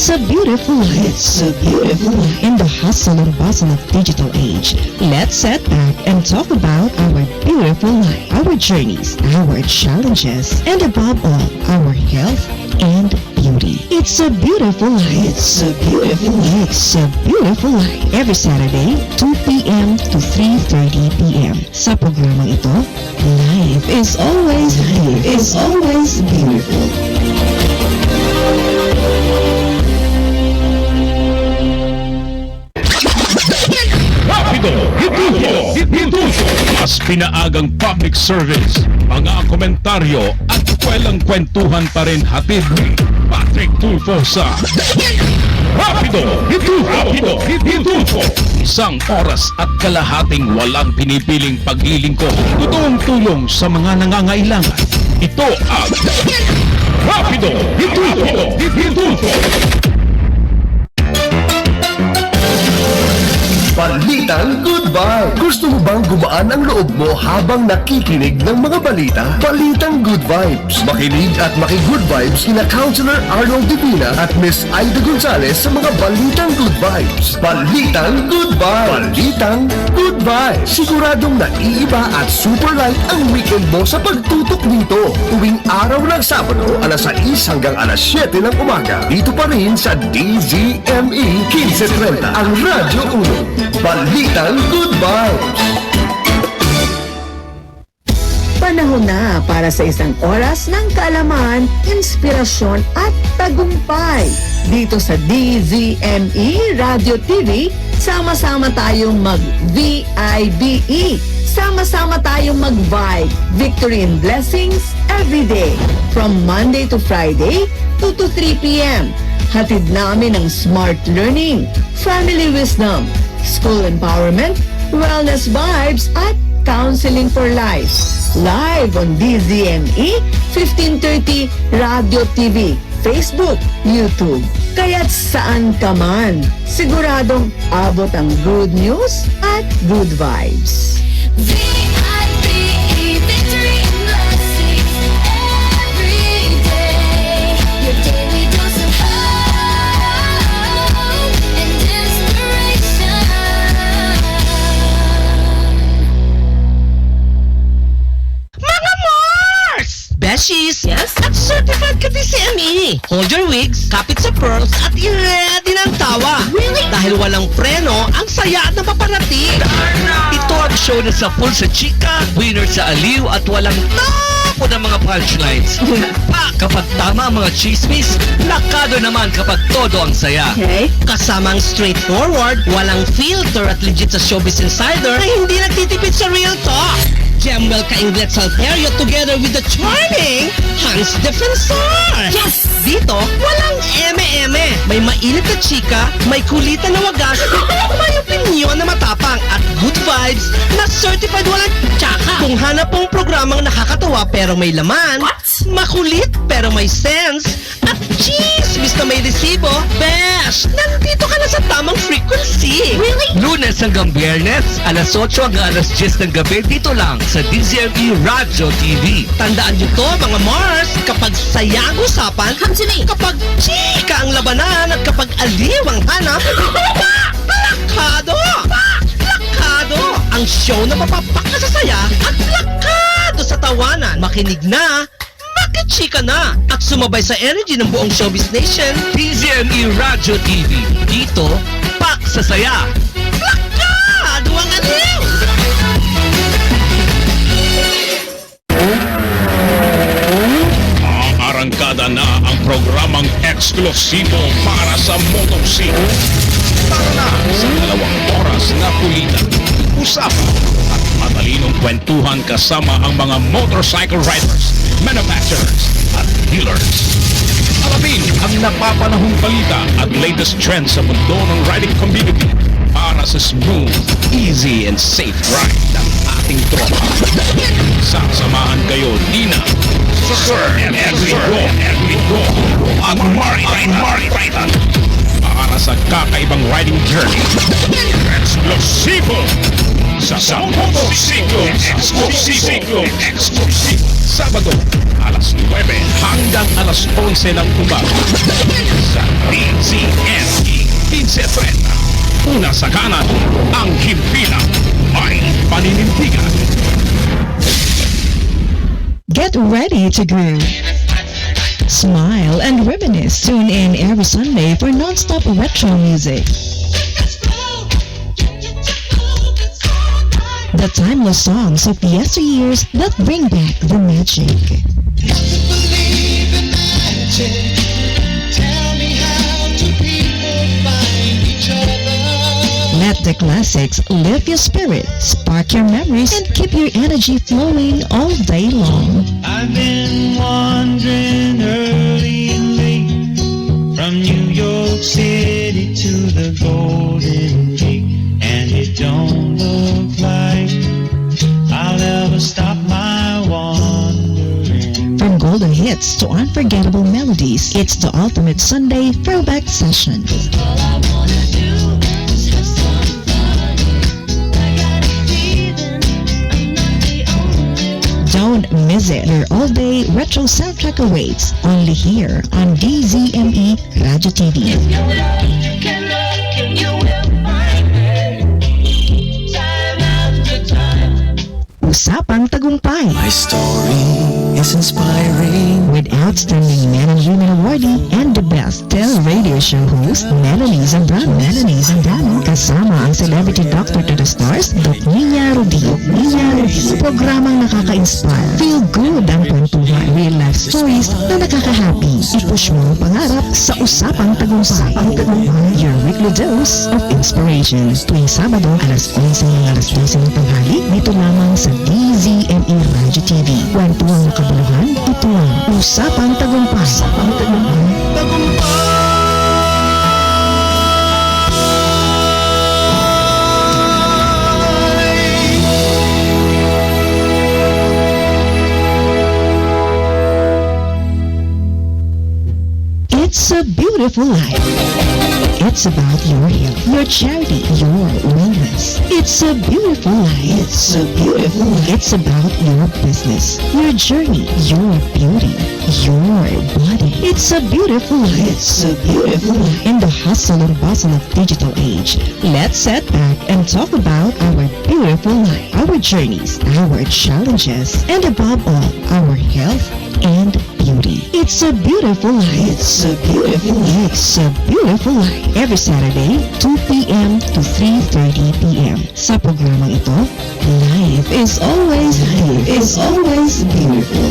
It's a beautiful life. It's a beautiful life. In the hustle and bustle of digital age, let's sit back and talk about our beautiful life, our journeys, our challenges, and above all, our health and beauty. It's a beautiful life. It's a beautiful life. It's a beautiful life. Every Saturday, 2 p.m. to 3:30 p.m. Sa programang ito, life is always beautiful. Hituso, mas pinaagang public service, mga komentaryo at kwelang kwentuhan pa rin hatid ni Patrick Tulfo sa Hituso. Isang oras at kalahating walang pinipiling paglilingkod, totoong tulong sa mga nangangailangan. Ito ang Hituso. Balitang Good Vibe. Gusto mo bang gumaan ang loob mo habang nakikinig ng mga balita? Balitang Good Vibes. Makinig at maki-Good Vibes kina Counselor Arnold Divina at Miss Aida Gonzalez sa mga Balitang Good Vibes. Balitang Good Vibes. Balitang Good Vibes. Siguradong naiiba at super light ang weekend mo sa pagtutok dito. Tuwing araw ng Sabado, alas 6 hanggang alas 7 ng umaga. Dito pa rin sa DZME 1530, ang Radyo 1. Balitang Good Vibes. Panahon na para sa isang oras ng kaalaman, inspirasyon at tagumpay. Dito sa DZME Radio TV, sama-sama tayong mag-VIBE. Sama-sama tayong mag-vibe. Victory and blessings every day. From Monday to Friday, 2 to 3 p.m. Hatid namin ang smart learning, family wisdom, school empowerment, wellness vibes, at counseling for life. Live on DZME 1530 Radio TV, Facebook, YouTube. Kaya't saan ka man, siguradong abot ang good news at good vibes. VIBE, victory and blessings every day. Your daily dose of hope and inspiration. Mga Mars! Beshies! Yes? At certified ka DCME. Hold your wigs, kapit sa pearls, at i-ready ng tawa. Really? Dahil walang preno, ang saya at napaparating. Ito ang show na sa full sa chika, winner sa aliw, at walang tapo ng mga punchlines. Pa, kapag tama ang mga chismis, nakado naman kapag todo ang saya. Okay. Kasamang straightforward, walang filter at legit sa showbiz insider na hindi nagtitipid sa real talk. Jemwell Kainglet Salterio together with the charming Hans Defensor. Yes! Dito, walang eme-eme. May mainit na chika, may kulitan na wagas, may opinyon na matapang, at good vibes na certified walang tsaka. Kung hanap pong programang nakakatawa pero may laman, makulit pero may sense, at chismis na may resibo, besh! Nandito ka na sa tamang frequency. Really? Lunes hanggang Biyernes, alas 8 hanggang alas 10 ng gabi, dito lang sa DZME Radio TV. Tandaan nyo to, mga Mars, kapag saya ang usapan, kapag chika ang labanan, at kapag aliw ang hanap, lakado! Lakado! Ang show na mapapak na sa saya at lakado sa tawanan. Makinig na, makichika na, at sumabay sa energy ng buong showbiz nation. DZME Radio TV. Dito, pak sa saya. Lakado ang aliw! Arangkada na ang programang eksklusibo para sa motorsiklo. Para na sa 2 oras na kulitan, usapan at matalinong kwentuhan kasama ang mga motorcycle riders, manufacturers at dealers. Alamin ang napapanahong balita at latest trends sa mundo ng riding community para sa smooth, easy and safe ride ng ating tropa. Sasamahan kayo Nina, Sir Enrico at Maritan para sa kakaibang riding journey. Explosivo! sa motorsiklo eksklusibo. Sabado, alas 9 hanggang alas 11 ng umaga sa DZME 1530. Una sa kanan, ang himpilang may paninindigan. Get ready to groove. Smile and reminisce. Tune in every Sunday for non-stop retro music. The timeless songs of yesteryears that bring back the magic. Let the classics lift your spirit, spark your memories, and keep your energy flowing all day long. I've been wandering early and late from New York City to the Golden Gate, and it don't look like I'll ever stop my wandering. From golden hits to unforgettable melodies, it's the ultimate Sunday throwback session. All I wanna do is have some fun. I got a feeling I'm not the only one. Don't miss it. Your all-day retro soundtrack awaits only here on DZME Radio TV. You can look and you will find me. Time after time. Usapang Tagumpay My story is inspiring. with outstanding Man and Women awardee and the best radio show host, Melanie Zambrano. Kasama ang celebrity doctor to the stars, Doc Nina Rodillo. Programang nakaka-inspire. Feel good ang kwentuhan. Real life stories na nakaka-happy. I-push mo ang pangarap sa Usapang Tagumpay. Your weekly dose of inspiration. Tuwing Sabado, alas 11 hanggang alas 12 ng tanghali, dito lamang sa DZME Radio TV. Kwentuhan na kabuluhan, ito ang Usapang Tagumpay. It's a beautiful life. It's about your health, your charity, your wellness. It's a beautiful life. It's a beautiful life. It's about your business, your journey, your beauty, your body. It's a beautiful life. It's a beautiful life. In the hustle and bustle of digital age, let's sit back and talk about our beautiful life, our journeys, our challenges, and above all, our health and beauty. It's a beautiful life. It's a beautiful life. It's a beautiful life. Every Saturday, 2 p.m. to 3:30 p.m. Sa programang ito, life is always beautiful.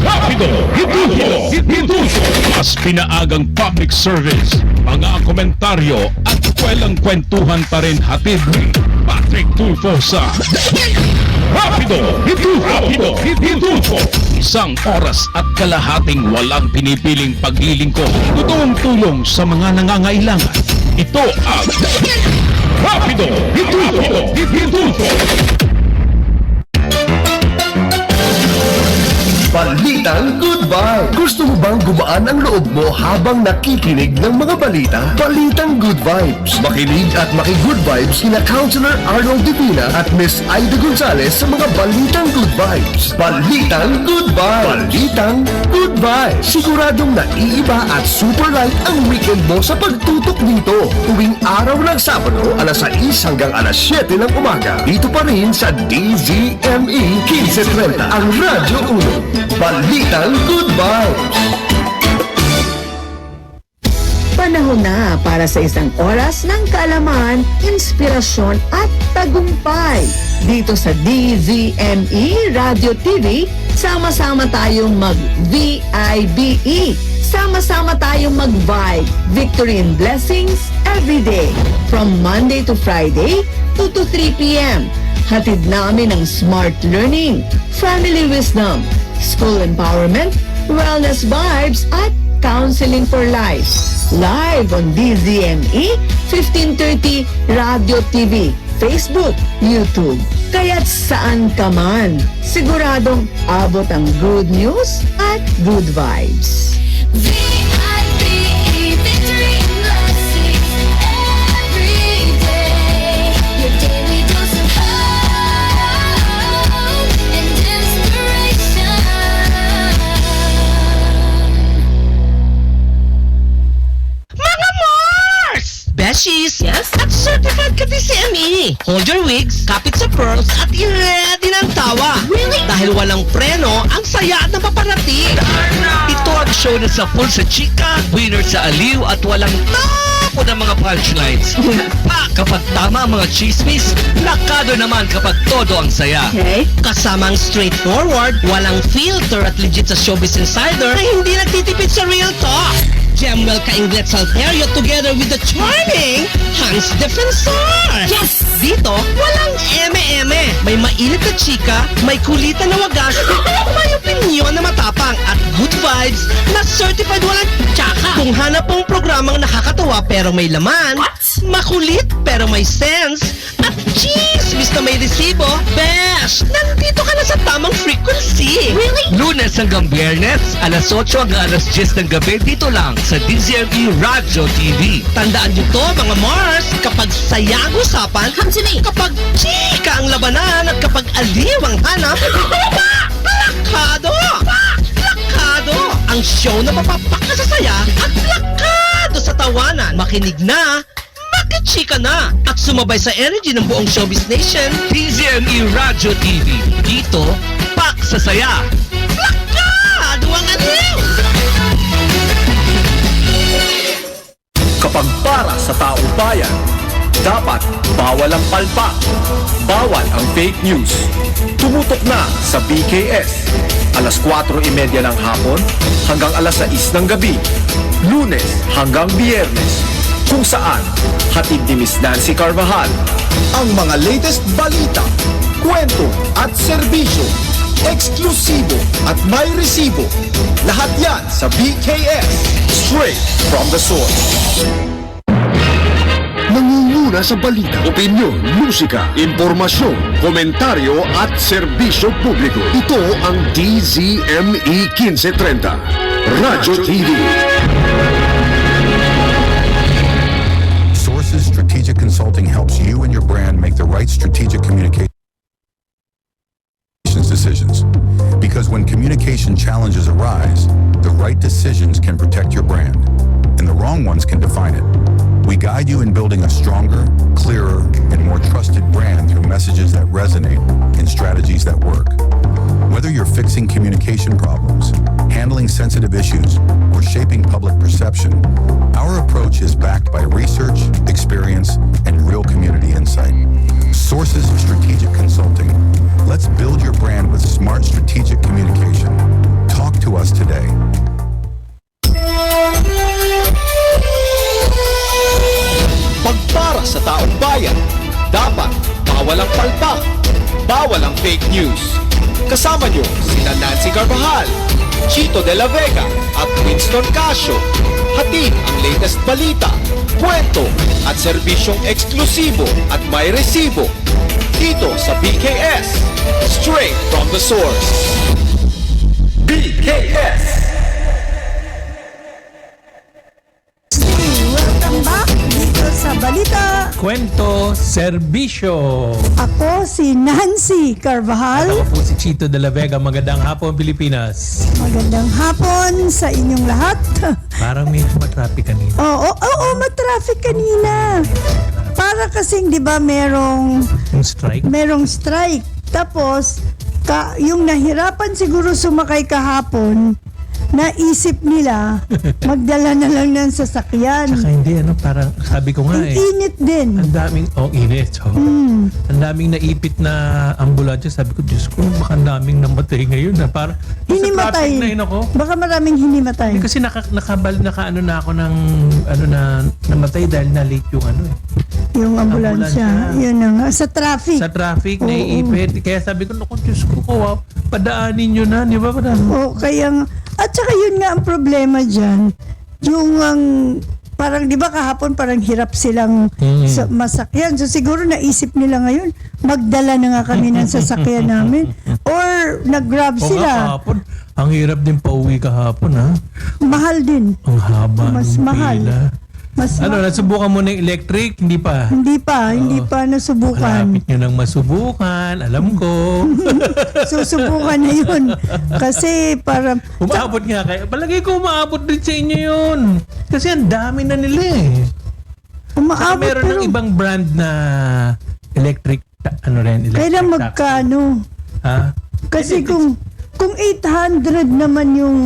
Rapido, hituso, mas pinaagang public service, mga komentaryo at kwelang kwentuhan pa rin hatid ni Patrick Tulfo sa Rapido, hituso. Isang oras at kalahating walang pinipiling paglilingkod. Totoong tulong sa mga nangangailangan. Ito ang Rapido, hituso. Balitang Goodbye! Gusto mo bang gumaan ang loob mo habang nakikinig ng mga balita? Balitang Good Vibes! Makinig at maki-Good Vibes kina Counselor Arnold Divina at Miss Aida Gonzalez sa mga Balitang Good Vibes. Balitang Goodbye! Balitang Goodbye! Siguradong naiiba at super light ang weekend mo sa pagtutok dito. Tuwing araw ng Sabado, alas 6 hanggang alas 7 ng umaga. Dito pa rin sa DZME 1530, ang Radyo 1. Balitang Goodbye! Panahon na para sa isang oras ng kaalaman, inspirasyon at tagumpay. Dito sa DZME Radio TV, sama-sama tayong mag-VIBE. Sama-sama tayong mag-vibe. Victory and blessings every day. From Monday to Friday, 2 to 3 p.m. Hatid namin ang smart learning, family wisdom, school empowerment, wellness vibes, at counseling for life. Live on DZME 1530 Radio TV, Facebook, YouTube. Kaya't saan ka man, siguradong abot ang good news at good vibes. VIP sa DCME. Hold your wigs, kapit sa pearls, at i-ready ng tawa. Really? Dahil walang preno, ang saya at napaparating. Ito ang show na sa full sa chika, winner sa aliw at walang tapo ng mga punchlines. Pa kapag tama ang mga chismis, nakado naman kapag todo ang saya. Okay? Kasamang straightforward, walang filter at legit sa Showbiz Insider na hindi nagtitipid sa real talk. Jemwell Ka-Inglet Salterio together with the charming Hans Defensor. Yes! Dito, walang eme-eme. May mainit na chika, may kulitan na wagas, may opinyon na matapang at good vibes na certified walang tsaka. Kung hanap mong programang nakakatawa pero may laman, makulit pero may sense, at chismis na may resibo, besh! Nandito ka na sa tamang frequency. Really? Lunes hanggang Biyernes, alas 8 hanggang alas 10 ng gabi, dito lang sa DZME Radio TV. Tandaan nyo to, mga Mars, kapag saya ang usapan, kapag chika ang labanan, at kapag aliw ang hanap, plakado! Plakado! Ang show na mapapak ka sa saya at plakado sa tawanan. Makinig na, makichika na, at sumabay sa energy ng buong Showbiz Nation. DZME Radio TV. Dito, pak sa saya. Plakado ang aliw! Kapag para sa taong bayan, dapat bawal ang palpak, bawal ang fake news. Tumutok na sa BKS, alas 4:30 ng hapon hanggang alas 6 ng gabi, Lunes hanggang Biyernes, kung saan hatid ni Miss Nancy Carvajal ang mga latest balita, kwento at serbisyo, eksklusibo at may resibo. Lahat yan sa BKS, straight from the source. Nangunguna sa balita, opinyon, musika, impormasyon, komentaryo at serbisyo publiko. Ito ang DZME 1530, Radyo TV. Sources Strategic Consulting helps you and your brand make the right strategic communications decisions. Because when communication challenges arise, the right decisions can protect your brand, and the wrong ones can define it. We guide you in building a stronger, clearer, and more trusted brand through messages that resonate and strategies that work. Whether you're fixing communication problems, handling sensitive issues, or shaping public perception, our approach is backed by research, experience, and real community insight. Sources of Strategic Consulting. Let's build your brand with smart strategic communication. Talk to us today. Pagpara sa taong bayan, dapat bawal ang palpak, bawal ang fake news. Kasama nyo sina Nancy Carvajal, Chito de la Vega at Winston Casio. Hatid ang latest balita, kwento at serbisyong eksklusibo at may resibo. Dito sa BKS, straight from the source. BKS! Welcome back dito sa Balita. Kwento, serbisyo. Ako si Nancy Carvajal. Ako po si Chito de la Vega. Magandang hapon, Pilipinas. Magandang hapon sa inyong lahat. Parang may matraffic kanina. Oo, matraffic kanina. Para kasing 'di ba merong Strike? Tapos yung nahirapan siguro sumakay kahapon, naisip nila magdala na lang ng sasakyan. Tsaka hindi, parang sabi ko nga Ang init din. Ang daming, init. So, ang daming naipit na ambulansya. Sabi ko, Diyos ko, baka ang daming namatay ngayon. Parang, Hinimatay. na yun ako. Baka maraming hinimatay. Kasi nakaano na ako ng, namatay dahil na-late yung Yung ambulansya. Yun na nga. Sa traffic. Sa traffic, Oo. naiipit. Kaya sabi ko, naku, Diyos ko, padaanin nyo na, di ba? Kaya at saka yun nga ang problema dyan. Yung parang di ba kahapon parang hirap silang masakyan. So siguro naisip nila ngayon, magdala na nga kami ng sasakyan namin. Or nag-grab sila. Kahapon, ang hirap din pauwi kahapon, ha? Mahal din. Ang haba Mas ng mahal. pila. Mas nasubukan mo na yung electric? Hindi pa. Hindi pa nasubukan. Malapit nyo nang masubukan. Alam ko. Susubukan na yun. Kasi para Umaabot nga kayo. Palagay ko umaabot din sa inyo yun. Kasi ang dami na nila eh. Saka Umaabot meron pero ng ibang brand na electric, electric kailan taxi. magkano? Ha? Kasi kung 800 naman yung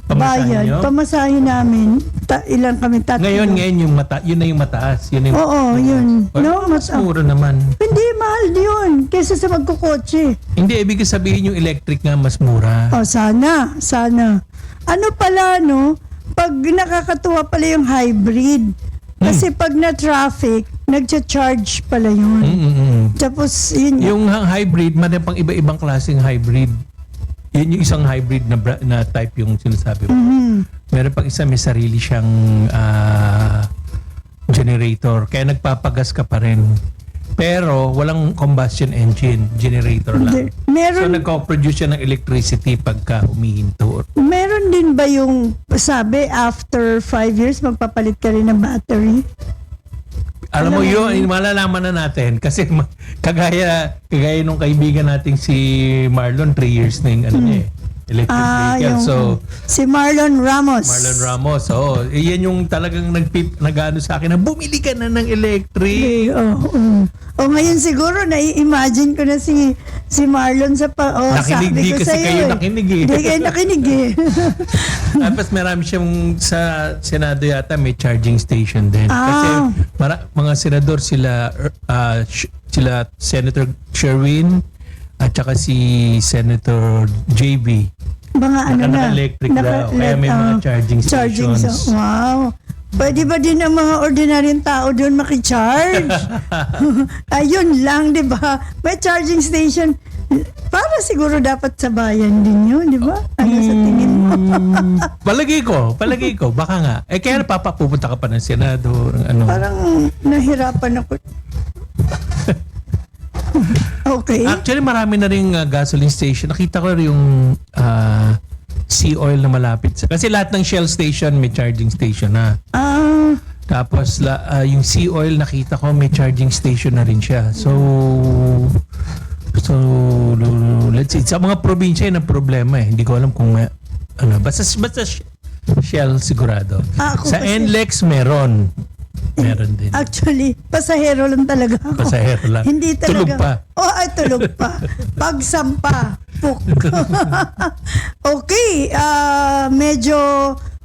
Pamasahe bayad, nyo? pamasahe namin, ilan kami tatlo. Ngayon yung yun na yung mataas. Yun na yung Oo, yun. No, mas mura naman. Hindi, mahal yun. Kesa sa magkukotse. Hindi, ibig sabihin yung electric nga mas mura. Oh, sana. Ano pala, no? Pag nakakatuwa pala yung hybrid. Kasi pag na-traffic, nagcha-charge pala yun. Tapos, yun. Yung hybrid, meron pang iba-ibang klaseng hybrid. Yun yung isang hybrid na type yung sinasabi mo. Meron pang isa, may sarili siyang generator. Kaya nagpapagas ka pa rin. Pero walang combustion engine, generator lang. So Meron, nagko-produce siya ng electricity pagka humihinto. meron din ba yung, sabi, after 5 years, magpapalit ka rin ng battery? Alam mo yun, malalaman na natin kasi kagaya nung kaibigan nating si Marlon, 3 years na yung electric vehicle. So si Marlon Ramos. Oo. Yan yung talagang nag-ano sa akin na bumili ka na ng electric. O ngayon siguro nai-imagine ko na si Marlon sa Nakinig sabi di ko kasi sa'yo kayo eh. nakinig eh. Hindi kayo nakinig eh. Tapos marami siyang sa Senado yata may charging station din. Kasi mga senador sila Senator Sherwin at saka si Senator JB. Mga ano na. Naka-electric daw. Kaya may mga charging stations. Wow. Pwede ba din ang mga ordinaryong tao doon makicharge? Ayun lang, di ba? May charging station. Para siguro dapat sa bayan din yun, di ba? Ano sa tingin mo? Palagi ko. Baka nga. Kaya pupunta ka pa ng Senado. Ano. Parang nahirapan ako. Okay. Actually, marami na rin gasoline station. Nakita ko rin yung Sea Oil na malapit. Kasi lahat ng Shell station may charging station na. Tapos yung Sea Oil nakita ko may charging station na rin siya. So let's see. Sa mga probinsya yun ang problema eh. Hindi ko alam kung basta Shell sigurado. Sa NLEX meron din. Actually, pasahero lang talaga ako. Pasahero lang. Hindi talaga. Tulog pa. Tulog pa. Pagsampa. Puk. Okay. Medyo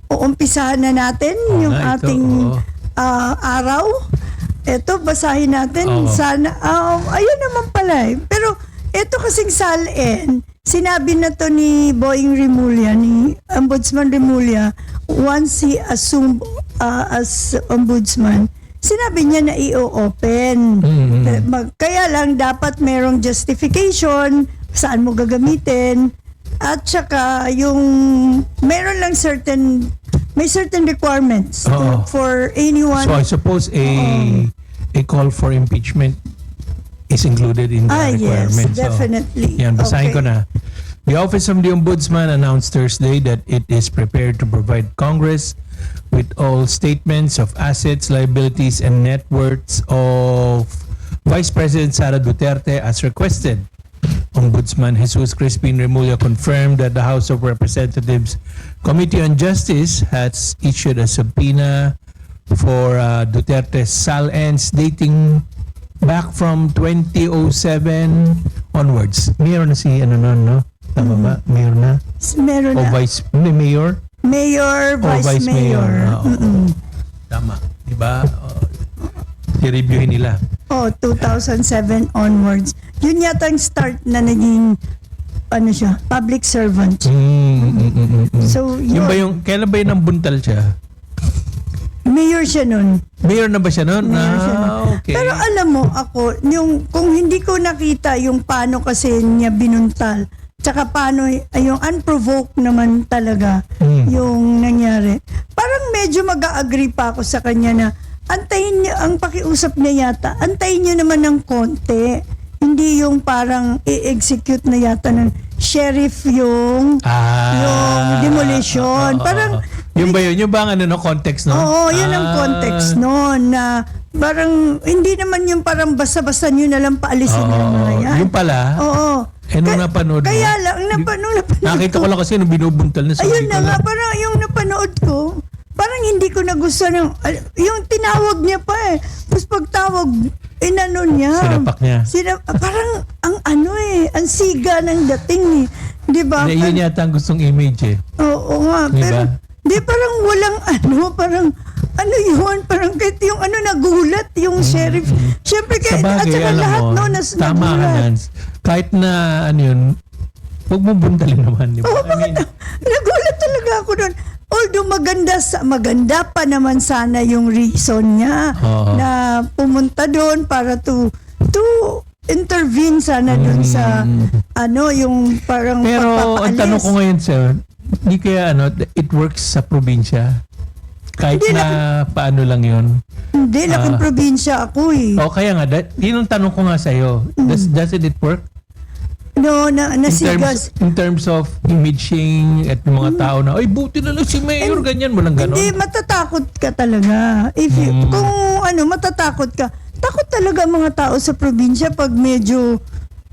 uumpisahan na natin yung ating araw. Ito, basahin natin. Sana, ayun naman pala eh. Pero, ito kasing salin, sinabi na to ni Boying Rimulya, ni Ombudsman Rimulya, once he assumed as ombudsman, sinabi niya na i-open. Kaya lang, dapat merong justification, saan mo gagamitin, at saka yung meron lang may certain requirements for anyone. So I suppose a call for impeachment is included in the requirement. Yes, definitely. So, yan, basahin ko na. The Office of the Ombudsman announced Thursday that it is prepared to provide Congress with all statements of assets, liabilities, and net worths of Vice President Sara Duterte as requested. Ombudsman Jesus Crispin Remulla confirmed that the House of Representatives Committee on Justice has issued a subpoena for Duterte's SALNs dating back from 2007 onwards. Mayor na si no? Tama ba? Mayor na? Meron O na. Mayor? Mayor, Vice Mayor. Tama. Diba? I-reviewin nila. 2007 onwards. Yun yata ang start na naging public servant. So, Yung ba kailan ba yun ang buntal siya? mayor siya nun. Mayor na ba siya nun? Mayor siya nun. Okay. Pero alam mo, ako, kung hindi ko nakita yung paano kasi niya binuntal, tsaka paano, yung unprovoked naman talaga yung nangyari. Parang medyo mag-a-agree pa ako sa kanya na antayin niyo, ang pakiusap niya yata, antayin niyo naman ng konti. Hindi yung parang i-execute na yata ng sheriff yung demolition. Parang yung ba yun? Yung ba ang context nun? Oo, yun ang context nun na parang hindi naman yung parang basta-basta nyo na lang paalisin yung mga yan. Yung pala? Oo. Nung napanood mo? Kaya lang, napanood Nakita ko lang kasi nung binubuntal na ayun na nga, parang yung napanood ko, parang hindi ko nagustuhan yung tinawag niya pa eh. Tapos pagtawag, inano niya. Sinapak niya. Parang ang ang siga ng dating eh. Di ba? Yun yata ang gustong image eh. Oo nga, Di pero ba? di parang walang parang yun, parang kahit yung nagulat, yung sheriff. Siyempre, Sa at bagay, saka alam lahat mo, tama ka nagulat. Nance. Kahit na yun, huwag mo bundalin naman, di ba? Oo, nagulat talaga ako doon. Although maganda pa naman sana yung reason niya Oo. na pumunta doon para to intervene sana doon sa yung parang Pero ang pagpapaalis. tanong ko ngayon, sir, di kaya it works sa probinsya? Kahit Hindi na paano lang yun? Hindi, laking probinsya ako eh. O kaya nga, yun ang tanong ko nga sa'yo. Doesn't it work? No, nasigas. In terms of imaging at mga tao na, ay buti na lang si Mayor, ganyan mo lang ganon. Hindi, matatakot ka talaga. Kung matatakot ka. Takot talaga mga tao sa probinsya pag medyo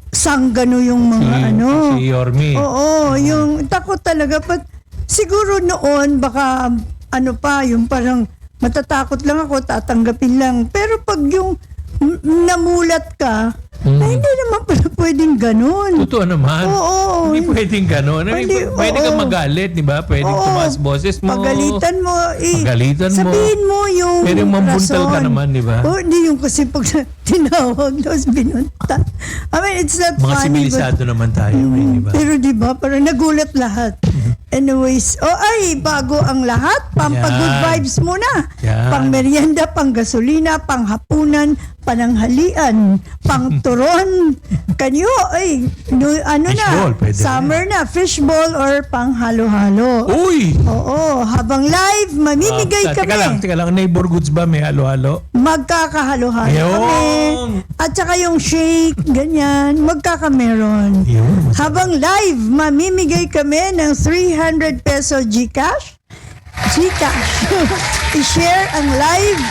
sanggano yung mga Si Yorme. Oo, yung takot talaga. Siguro noon, baka yung parang matatakot lang ako, tatanggapin lang. Pero pag yung namulat ka, ay hindi naman pala pwedeng ganun. Totoo naman. Oo. Hindi pwedeng gano'n. Pwede kang magalit, di ba? Pwedeng tumaas boses mo. Pagalitan mo. Pagalitan mo. Sabihin mo yung Pero yung mambuntal ka rason. naman, di ba? Hindi yung kasi pag tinawag, tapos binunta. I mean, it's not Mga funny. sibilisado naman tayo, di ba? Pero di ba, parang nagulat lahat. Anyways, bago ang lahat, good vibes muna. Yan. Pang merienda, pang gasolina, pang hapunan, pananghalian, pang turon. Kanyo, Fishball, pwede summer na, fishball or pang halo-halo. Uy! Oo, habang live, mamimigay kami. Teka lang, neighborhoods ba may halo-halo? Magkakahalo-halo Ayun. kami. At saka yung shake, ganyan, magkakameron. Yun. Habang live, mamimigay kami ng 300 peso GCash. I-share ang live.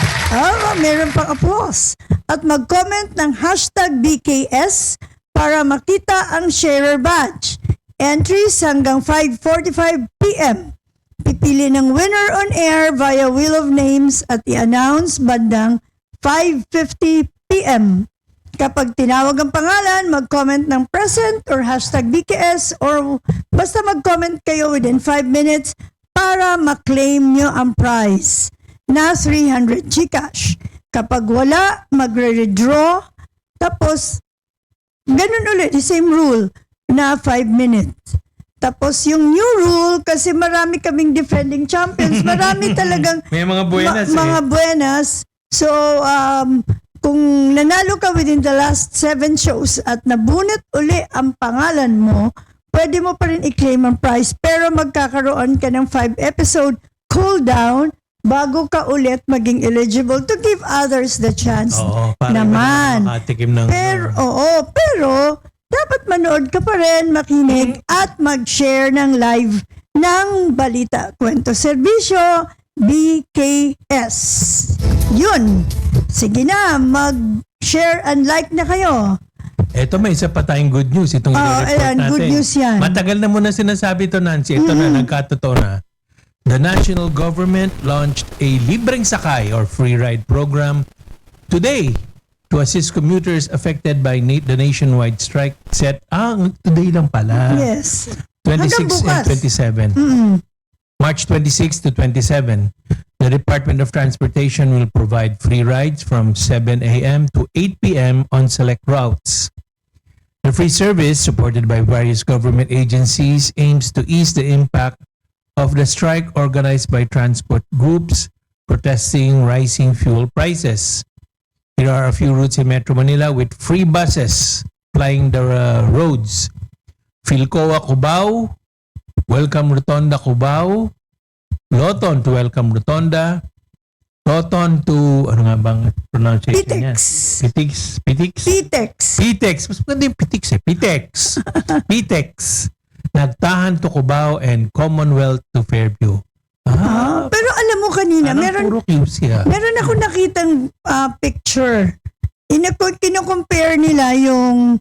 Meron pang applause. At mag-comment ng #BKS para makita ang sharer badge. Entries hanggang 5:45 p.m. Pipili ng winner on air via Wheel of Names at i-announce bandang 5:50 p.m. Kapag tinawag ang pangalan, mag-comment ng present or #BKS or basta mag-comment kayo within 5 minutes para ma-claim nyo ang prize na 300 GCash. Kapag wala, magre-redraw. Tapos, ganun ulit, the same rule na 5 minutes. Tapos yung new rule, kasi marami kaming defending champions, marami talagang May mga buenas mga buenas. So, kung nanalo ka within the last 7 shows at nabunot uli ang pangalan mo, pwede mo pa rin i-claim ang prize, pero magkakaroon ka ng 5 episode cooldown bago ka ulit maging eligible to give others the chance naman. Makatikim ng... Pero dapat manood ka pa rin, makinig at mag-share ng live ng Balita Kwento Serbisyo BKS. Yun. Sige na, mag-share and like na kayo. Eto, may isa pa tayong good news. Itong i-report natin. Good news yan. Matagal na muna sinasabi ito, Nancy. Ito na, nagkatotoo na. The national government launched a libreng sakay or free ride program today to assist commuters affected by the nationwide strike set. Today lang pala. Yes. 26 and 27. March 26 to 27. The Department of Transportation will provide free rides from 7 a.m. to 8 p.m. on select routes. The free service, supported by various government agencies, aims to ease the impact of the strike organized by transport groups protesting rising fuel prices. Here are a few routes in Metro Manila with free buses plying the roads. Philcoa Cubao, Welcome Rotonda Cubao, Loton to Welcome Rotonda, Loton to, ano nga bang pronunciation niya? Pitex. Mas maganda yung Pitex eh. Pitex. Nagtahan to Cubao and Commonwealth to Fairview. Pero alam mo kanina, Puro QC meron ako nakitang picture. Kino-compare nila yung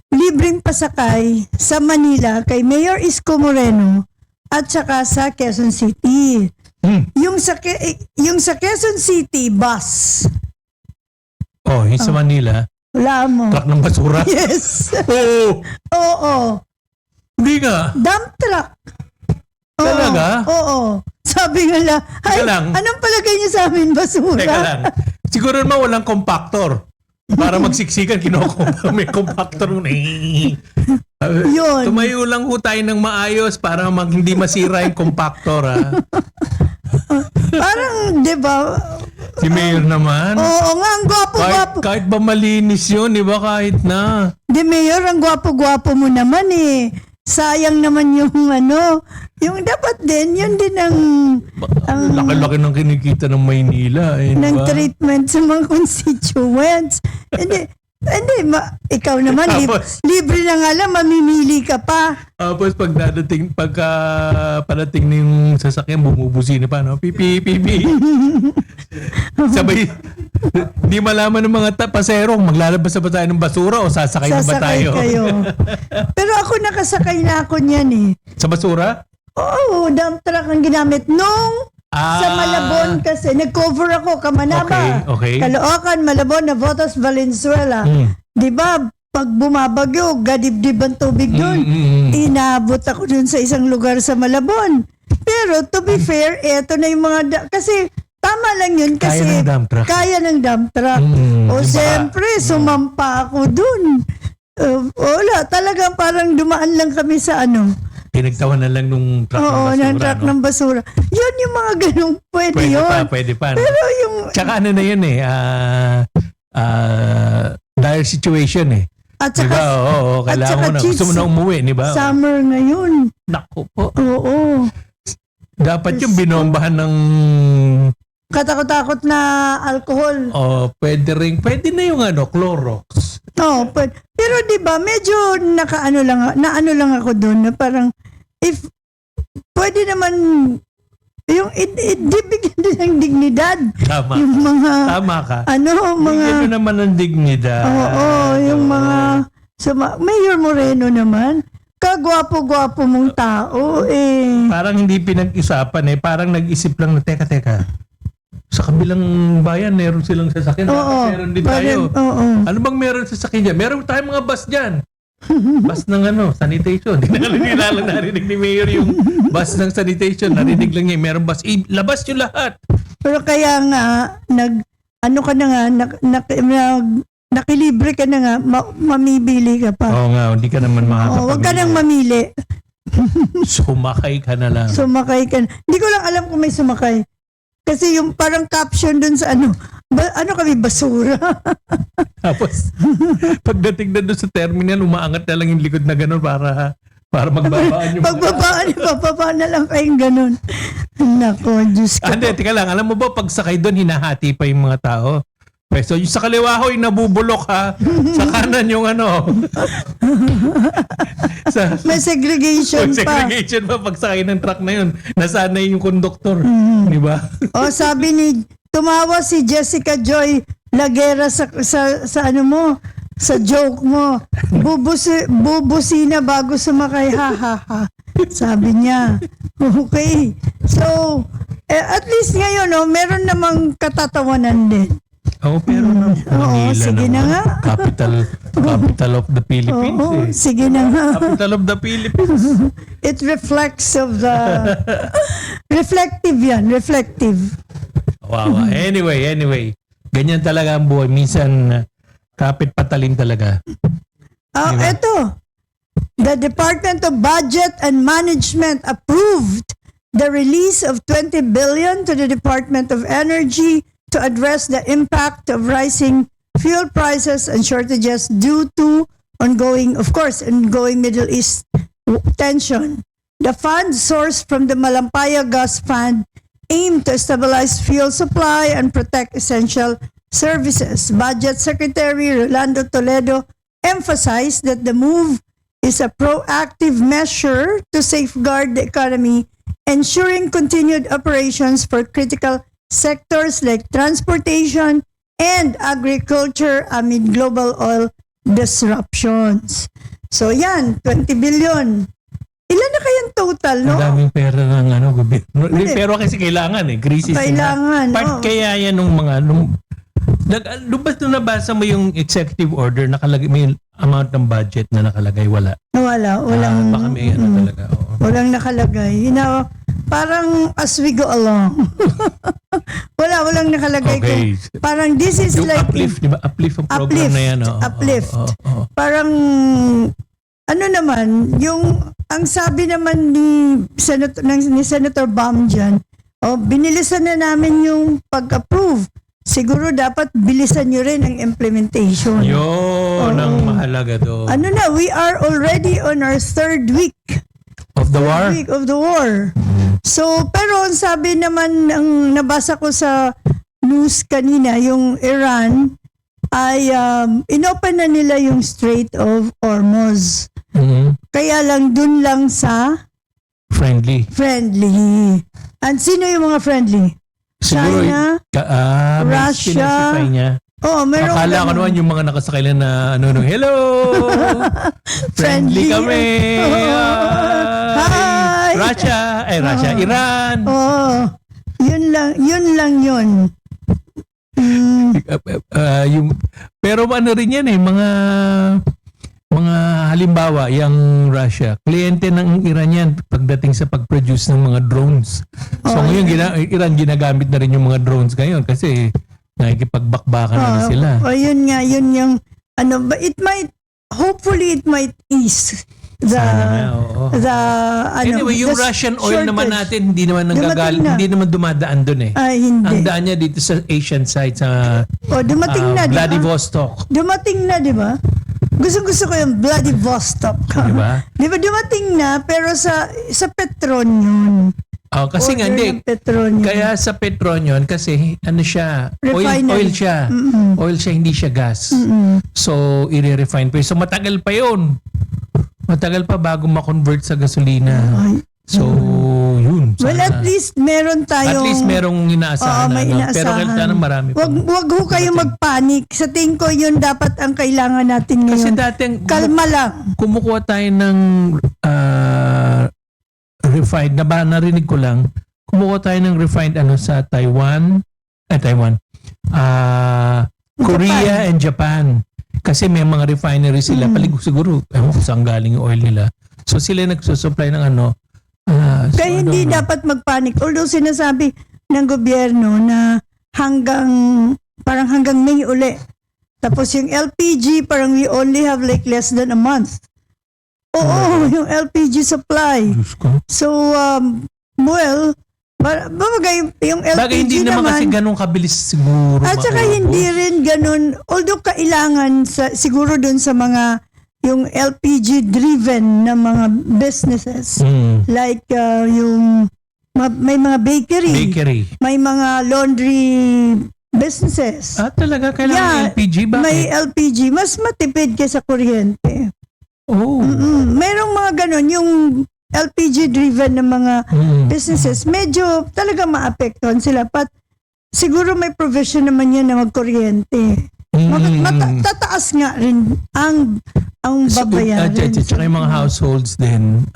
libreng pasakay sa Manila kay Mayor Isko Moreno at saka sa Quezon City. Yung sa Quezon City bus. Oh, yung sa Manila, Wala mo. truck ng basura. Yes. Oo. Oo. Hindi nga. Dump truck. Oo. Talaga? Oo. Sabi nga lang, ay, Teka lang. anong palagay niyo sa amin, basura? Teka lang. Siguro naman walang compactor. Para magsiksikan, may compactor. Yun. Tumayo lang ho tayo ng maayos para hindi masira yung compactor. Ha? Parang, di ba? Si Mayor naman. Oo nga, ang gwapo-gwapo. Kahit ba malinis yun, di ba? Kahit na. Di, Mayor, ang gwapo-gwapo mo naman eh. Sayang naman yung yung dapat din, yun din ang Laki-laki ng kinikita ng Maynila. Eh, ng diba? treatment sa mga constituents. Hindi, ikaw naman, Tapos- libre na nga lang, mamimili ka pa. Tapos pagka padating na yung sasakyan, bumubusi na pa, no? Pipi, pipi. Sabay, hindi malaman ng mga paserong, maglalabas na ba tayo ng basura o sasakay na ba Sasakay tayo? kayo. Pero ako nakasakay na ako niyan eh. Sa basura? Oo, dump truck ang ginamit nung sa Malabon kasi. Nag-cover ako, Kamanaba. Okay. Caloocan, Malabon, Navotas, Valenzuela. Di ba, pag bumabagyo, gadibdib ang tubig doon. Inabot ako dun sa isang lugar sa Malabon. Pero to be fair, eto na yung mga... kasi tama lang yun kasi... Kaya ng dump truck. Kaya ng dump truck. O Diba? siyempre, sumampa ako dun. Wala, talagang parang dumaan lang kami sa Pinagtawan na lang nung truck Oo, ng ng basura, truck no? ng basura. Yun yung mga ganung pwede yun. Pwede pa. No? Pero yung... Tsaka ano na yun eh, dire situation eh. At Diba? saka, Oo, kailangan mo na. cheats, Gusto mo na umuwi, di ba? summer ngayon. Naku po. Oo. Dapat yung binombahan ng Katakot-takot na alcohol. pwede na yung Clorox. Pero 'di ba medyo naano lang ako doon na parang if pwede naman yung bigyan din ng dignidad. Tama. Yung mga Tama ka. mga Bigyan mo naman ng dignidad. Oo, yung mga Mayor Moreno naman, kagwapo-gwapo mong tao eh. Parang hindi pinag-isapan eh. Parang nag-isip lang na, teka. Sa kabilang bayan, meron silang sasakyan. Oo. Meron din tayo. Oo. Ano bang meron sa sasakyan dyan? Meron tayong mga bus dyan. Bus ng sanitation. Hindi na lang narinig ni Mayor yung bus ng sanitation. Narinig lang niya, meron bus. Labas yung lahat. Pero kaya nga, nakilibre ka na nga, mamibili ka pa. Oo nga, hindi ka naman makakapamili. Huwag ka nang mamili. Sumakay ka na lang. Sumakay ka na. Hindi ko lang alam kung may sumakay. Kasi yung parang caption dun sa kami, basura. Tapos, pagdating na doon sa terminal, umaangat na lang yung likod na gano'n para magbabaan yung Pagbabaan na lang kayong ganun. Nako, Diyos ko. Hindi, tika lang. Alam mo ba, pag sakay doon, hinahati pa yung mga tao. So, yung sa kaliwa ho, yung nabubulok ha. Sa kanan yung May segregation pa. segregation pa pag sakay ng truck na yun. Nasanay yung konduktor. Di ba? Sabi tumawa si Jessica Joy Lagera sa sa joke mo. Bubusina bago sumakay, ha. Sabi niya. Okay. So, at least ngayon, meron namang katatawanan din. Pero Manila sige naman. na nga. Capital of the Philippines. Oo, eh. sige na nga. Capital of the Philippines. It reflects of the... reflective yan, reflective. Wow. Anyway. Ganyan talaga ang buhay. Minsan, kapit patalim talaga. Eto. The Department of Budget and Management approved the release of 20 billion to the Department of Energy to address the impact of rising fuel prices and shortages due to ongoing Middle East tension. The funds sourced from the Malampaya Gas Fund aim to stabilize fuel supply and protect essential services. Budget Secretary Rolando Toledo emphasized that the move is a proactive measure to safeguard the economy, ensuring continued operations for critical sectors like transportation and agriculture amid global oil disruptions. So yan, 20 billion. Ilan na kayang total, no? Ang daming pera ng gobyerno. Hindi. Pero kasi kailangan crisis. Kailangan, Part oo. kaya yan nung mga, ba't nung nabasa mo yung executive order, nakalagay, may amount ng budget na nakalagay, wala. Walang, Baka may talaga. Oo. walang nakalagay. Parang as we go along. walang nakalagay. Okay. Parang this is Yung like, uplift, di ba? Uplift ang program na yan. uplift. Oo. Parang, naman, ang sabi naman ni Senator Bam dyan, binilisan na namin yung pag-approve. Siguro dapat bilisan nyo rin ang implementation. Yun ang mahalaga doon. We are already on our third week. Of the war? Week of the war. So, pero ang sabi naman, ang nabasa ko sa news kanina, yung Iran, ay inopen na nila yung Strait of Hormuz. Kaya lang dun lang sa Friendly. And sino yung mga friendly? Siguro, China, Russia. Russia. Niya. Meron Akala ko naman yung mga nakasakay lang na hello! Friendly kami! Hi! Russia! Iran! Yun lang yun. Pero ano rin yan mga halimbawa, yung Russia, kliyente ng Iran yan pagdating sa pag-produce ng mga drones. So ngayon, Iran ginagamit na rin yung mga drones ngayon kasi nakikipagbakbakan na sila. Yun nga, yun yung, but hopefully it might ease Anyway, yung the Russian oil naman shortage. natin, hindi naman hindi naman dumadaan doon Hindi. Ang daan niya dito sa Asian side, sa dumating na, di ba? Vladivostok. Dumating na, di ba? Gusto ko yung Vladivostok. Di ba? Di ba dumating na, pero sa Petron yun. Kasi nga, hindi. Kaya sa Petron yun, kasi siya, oil siya. Oil siya, hindi siya gas. So, i-refine pa. So, matagal pa yun. Matagal pa bago ma-convert sa gasolina. So, yun. Sana. Well, at least meron tayong... At least merong inaasahan. may inaasahan. Pero kailangan marami pa. Wag ho kayo magpanik. Sa tingin ko, yun dapat ang kailangan natin ngayon. Kasi dating... Kalma lang. Kumukuha tayo ng refined, narinig ko lang, kumukuha tayo ng refined sa Taiwan, Korea and Japan. Kasi may mga refinery sila, siguro, ewan ko saan galing yung oil nila. So sila nagsusupply ng Kaya hindi dapat magpanik. Although sinasabi ng gobyerno na parang hanggang May uli. Tapos yung LPG, parang we only have like less than a month. Yung LPG supply. So, bagay, yung LPG bagay hindi naman kasi ganun kabilis siguro. At saka hindi rin ganun, although kailangan siguro dun sa mga yung LPG driven na mga businesses. Like may mga bakery. May mga laundry businesses. Talaga kailangan LPG? Bakit? May LPG. Mas matipid kaysa kuryente. Merong mga ganun, yung LPG driven na mga businesses, medyo talaga maapektuhan sila. But siguro may provision naman yan na magkuryente. Tataas nga rin ang babayaran. Tsaka yung mga households din.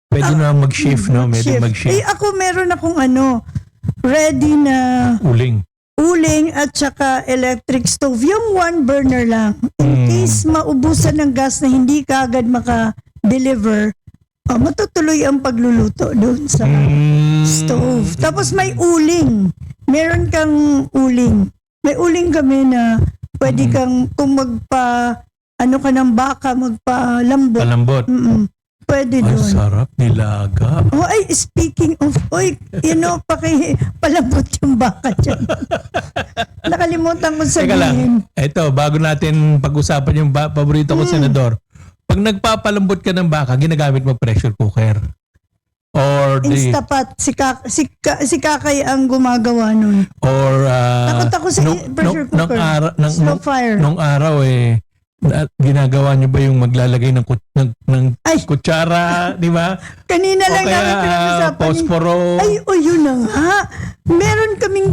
Pwede na mag-shift, no? Pwede mag-shift. Ako meron akong ready na uling at saka electric stove. Yung one burner lang. In case maubusan ng gas na hindi ka agad maka-deliver, matutuloy ang pagluluto doon sa stove. Tapos may uling. Meron kang uling. May uling kami na pwede kang, kung ka ng baka, magpalambot. Palambot. Pwede doon. Ay, sarap nilaga. Speaking of, palambot yung baka dyan. Nakalimutan ko Teka lang, sabihin. ito, bago natin pag-usapan yung paborito ko, Senador. Pag nagpapalambot ka ng baka, ginagamit mo pressure cooker. Or Instapat, si Kakay ang gumagawa nun. Or Takot ako sa pressure cooker. Slow fire. Nung araw ginagawa nyo ba yung maglalagay ng, Ay. kutsara, di ba? Kanina O lang namin kaya pinag-usapan. posporo. Ay, yun na nga. Meron kaming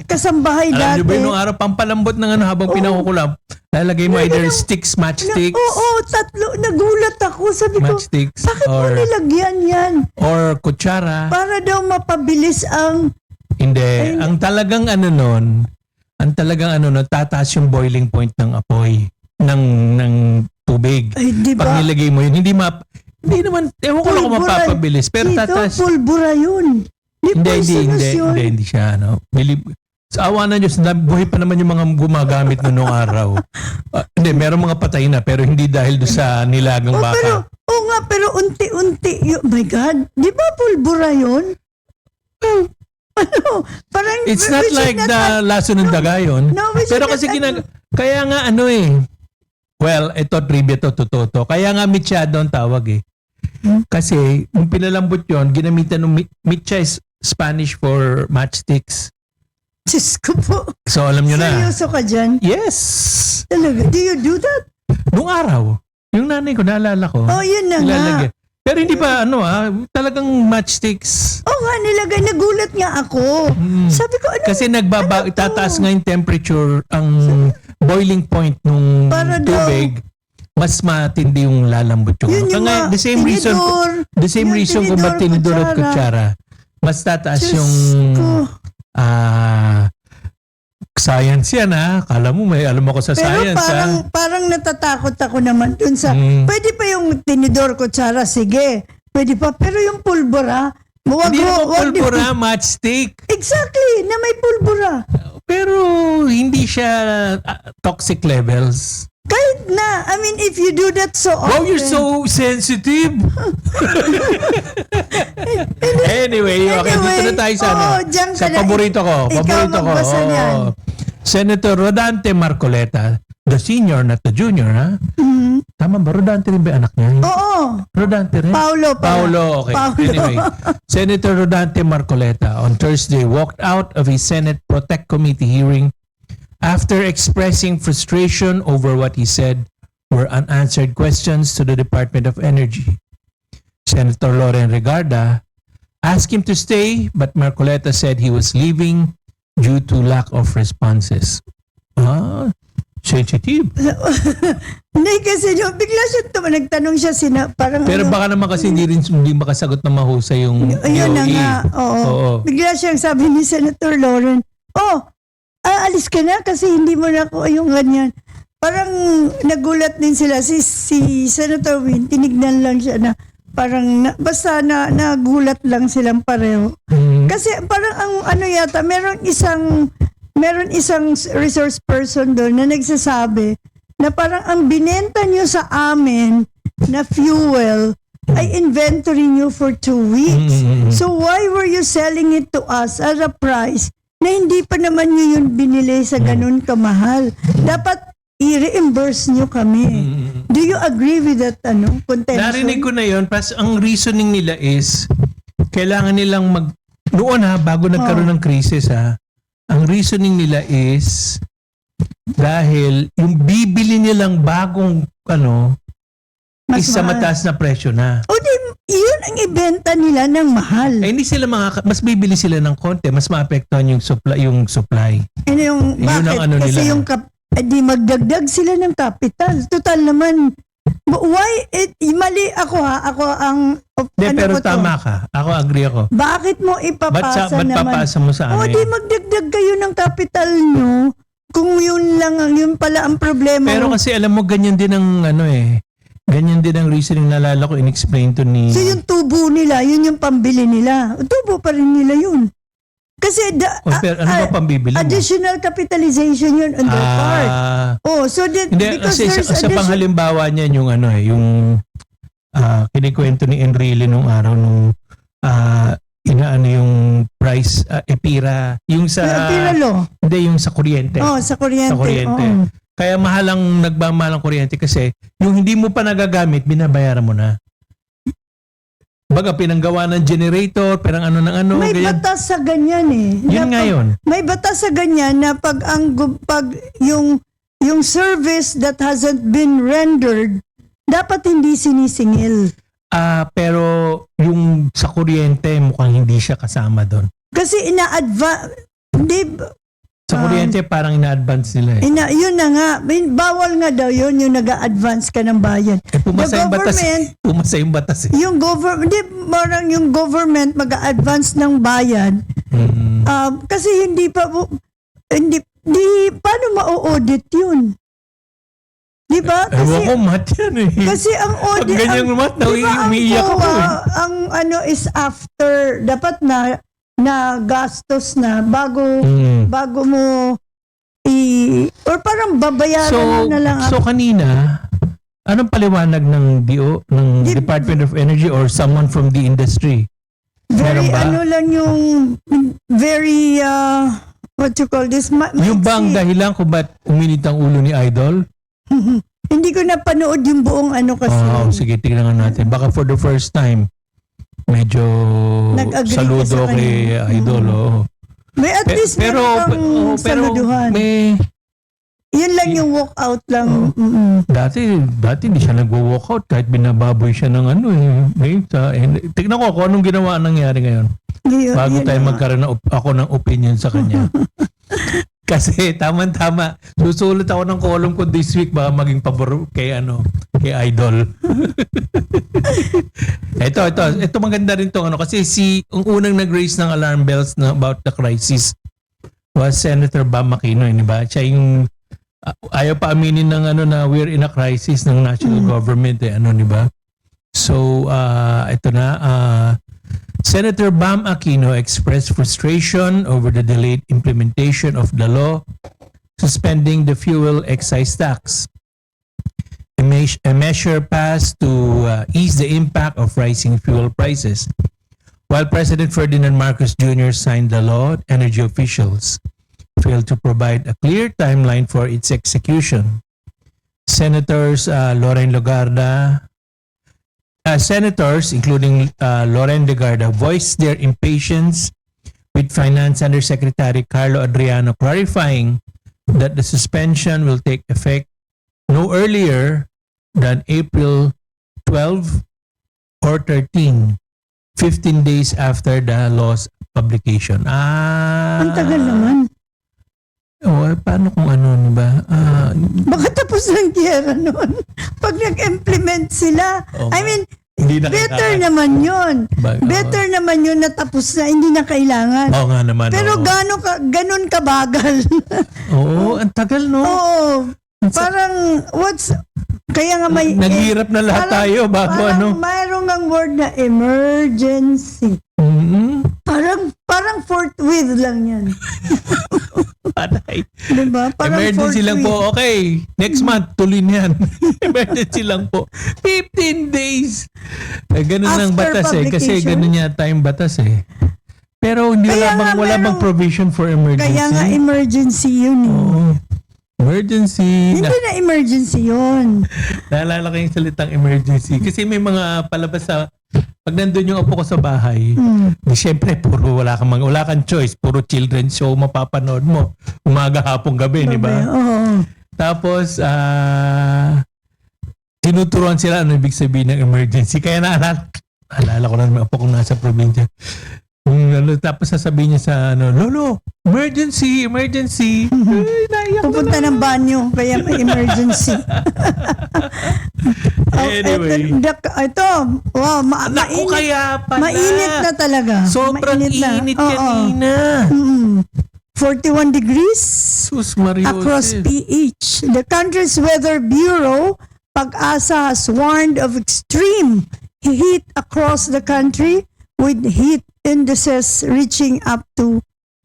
kasambahay Alam dati. nyo ba yung nung araw, pampalambot ng ano habang pinakukulap, lalagay mo either sticks, matchsticks, Oo, tatlo. Nagulat ako. Sabi ko, matchsticks, bakit mo or, nilagyan yan? or kutsara. Para daw mapabilis ang... Hindi. Ang talagang ano nun, tataas yung boiling point ng apoy ng tubig. Ay, di Pag ba? nilagay mo yun, hindi naman, ewan ko lang kung mapapabilis, pero Tito, tataas. pulbura yun. Hindi siya, ano. Sa awa na Diyos, buhay pa naman yung mga gumagamit noong araw. Hindi, meron mga patay na, pero hindi dahil doon sa nilagang baka. Pero unti-unti. Oh my God. Di ba pulbura yun? Ano? Parang... It's not like the laso ng daga yun. No, we Pero should kasi not- kaya nga ano eh. Well, ito trivia to, totoo to. Kaya nga mitsyado ang tawag eh. Kasi nung pinalambot yun, ginamitan ng mitya is Spanish for matchsticks. Diyos ko po. So alam nyo na. Seryoso ka dyan? Yes! Talaga? Do you do that? Nung araw, yung nanay ko, naalala ko. Oh, yun na nga. Ilalagay. Pero hindi pa talagang matchsticks. Oo nga, nilagay. Nagulat nga ako. Sabi ko, ano? Kasi ano to? tataas nga yung temperature, ang boiling point nung Para daw- tubig, mas matindi yung lalambot yung Yun yung Kaya mga the same reason kung ba't tinidor at kutsara. Mas tataas Diyos yung ko. science yan Kala mo may alam ako sa Pero science parang natatakot ako naman dun sa, pwede pa yung tinidor, kutsara, sige. Pwede pa. Pero yung pulbura, Hindi naman pulbura, matchstick. Exactly, na may pulbura. Pero hindi siya toxic levels. Kahit na, I mean, if you do that so often. Wow, you're so sensitive. Anyway, okay, dito na tayo sa diyan sa ka na. paborito ko. Ikaw magbasa niyan. Senator Rodante Marcoleta, the senior, not the junior, ha? Tama ba? Rodante rin ba anak niya? Oo. Rodante rin? Paulo, okay. Paulo. Anyway, Senator Rodante Marcoleta on Thursday walked out of a Senate Protect Committee hearing after expressing frustration over what he said were unanswered questions to the Department of Energy. Senator Loren Regarda asked him to stay, but Marcoleta said he was leaving due to lack of responses. Sensitive. Hindi kasi bigla siya nagtanong siya parang Pero baka naman kasi hindi makasagot na mahusay yung Ayun na DOE. nga, oo. Bigla siyang sabi ni Senator Loren, aalis ka na kasi hindi mo na ako yung ganyan. Parang nagulat din sila. Si Senator Win, tinignan lang siya na parang basta nagulat lang silang pareho. Kasi parang ang yata, meron isang resource person doon na nagsasabi na parang ang binenta nyo sa amin na fuel ay inventory nyo for 2 weeks. So why were you selling it to us at a price na hindi pa naman nyo yun binili sa ganun kamahal? Dapat i-reimburse nyo kami. Do you agree with that contention? Narinig ko na yun, pas ang reasoning nila is kailangan nilang noon bago nagkaroon ng crisis ang reasoning nila is dahil yung bibili nilang bagong Mas is sa mahal. mataas na presyo na. O di, yun ang ibenta nila ng mahal. Hindi sila mas bibili sila ng konti, mas maapektuhan yung supply. Ano yung, Yun bakit? ang Kasi nila. yung di magdagdag sila ng capital. Total naman. Why? Mali ako Ako ang... Pero ko to? tama ka. Ako agree ako. Bakit mo ipapasa Ba't naman? papasa mo sa O amin? di magdagdag kayo ng capital nyo. Kung yun lang, yun pala ang problema. Pero kasi alam mo, ganyan din ang ganyan din ang reasoning nalala ko in-explain to ni... So yung tubo nila, yun yung pambili nila. Tubo pa rin nila yun. Kasi pero ano ba pambibili mo? additional capitalization yun on their part. So Hindi, because kasi there's sa panghalimbawa niyan yung yung kinikwento ni Enrile nung araw nung inaano yung price EPIRA yung sa EPIRA law. Hindi yung sa kuryente. Sa kuryente. Sa kuryente. Oo. Kaya nagmamahal ang kuryente kasi yung hindi mo pa nagagamit binabayaran mo na. Baga pinanggawa ng generator, perang ano. May ganyan. batas sa ganyan Yun nga yun. May batas sa ganyan na pag yung yung service that hasn't been rendered, dapat hindi sinisingil. Pero yung sa kuryente, mukhang hindi siya kasama doon. Kasi Sa kuryente, parang ina-advance nila eh. yun na nga, bawal nga daw yun, yung nag-a-advance ka ng bayan. Pumasa yung batas. Pumasa yung batas eh. Yung government mag-a-advance ng bayad. Kasi hindi paano ma-audit yun? Di ba? Ewan ko, mat yan eh. Kasi ang audit, Pag ganyan mat, ang umiiyak ako eh. ang ano is after, dapat na gastos na bago mo or parang babayaran na lang. So kanina, anong paliwanag ng Department of Energy or someone from the industry? Very, Meron ba? ano lang yung very, what you call this? Yung ba ang dahilan kung ba't uminit ang ulo ni Idol? Hindi ko napanood yung buong ano kasi. Sige, tignan natin. Baka for the first time, medyo Nag-agree ka saludo sa kay kanya. Idol. May at least meron kang saluduhan. Yun lang yung walkout lang. Dati hindi siya nagwo-walkout kahit binababoy siya ng ano eh. Tignan ko kung anong ginawa nangyari ngayon. Bago tayo magkaroon ako ng opinion sa kanya. Kasi tama-tama, susulat ako ng column ko this week baka maging pabor kay Idol. Ito maganda rin tong kasi ang unang nag-raise ng alarm bells about the crisis was Senator Bam Aquino, di ba? Siya yung ayaw pa aminin ng na we're in a crisis ng national government di ba? So ito na Senator Bam Aquino expressed frustration over the delayed implementation of the law suspending the fuel excise tax. A measure passed to ease the impact of rising fuel prices. While President Ferdinand Marcos Jr. signed the law, energy officials failed to provide a clear timeline for its execution. Senators Senators, including Loren Legarda, voiced their impatience with Finance Undersecretary Carlo Adriano, clarifying that the suspension will take effect no earlier than April 12 or 13, 15 days after the law's publication. Ang tagal naman. Paano kung diba? Baka tapos ng giyera nun. Pag nag-implement sila. I mean, better naman yun. Better naman yun na tapos na, hindi na kailangan. Oo nga naman. Pero ganun kabagal. Oo, ang tagal no? Oo. Parang, kaya nga may... Naghihirap na lahat tayo bago mayroong ang word na emergency. Parang forthwith lang yan. Patay. Diba? Parang emergency lang po. Okay. Next month, tuloy niyan. Emergency lang po. 15 days. Ganun ang batas Kasi ganun yata yung batas Pero wala bang provision for emergency? Kaya nga emergency yun Emergency. Hindi na emergency yun. Naalala ko yung salitang emergency. Kasi may mga palabas pag nandun yung apo ko sa bahay, siyempre puro wala kang choice, puro children's show mapapanood mo. Umaga, hapong, gabi, di ba? Oo. Tapos, tinuturuan sila ano ibig sabihin ng emergency. Kaya naalala ko na naman apo kong nasa probinsya. Tapos sasabihin niya sa Lolo, emergency. Pupunta ng banyo, kaya may emergency. Anyway. Ito, wow, mainit na talaga. Sobrang init kanina. 41 degrees Sus Mario across PH. The country's weather bureau, Pag-asa, has warned of extreme heat across the country with heat indices reaching up to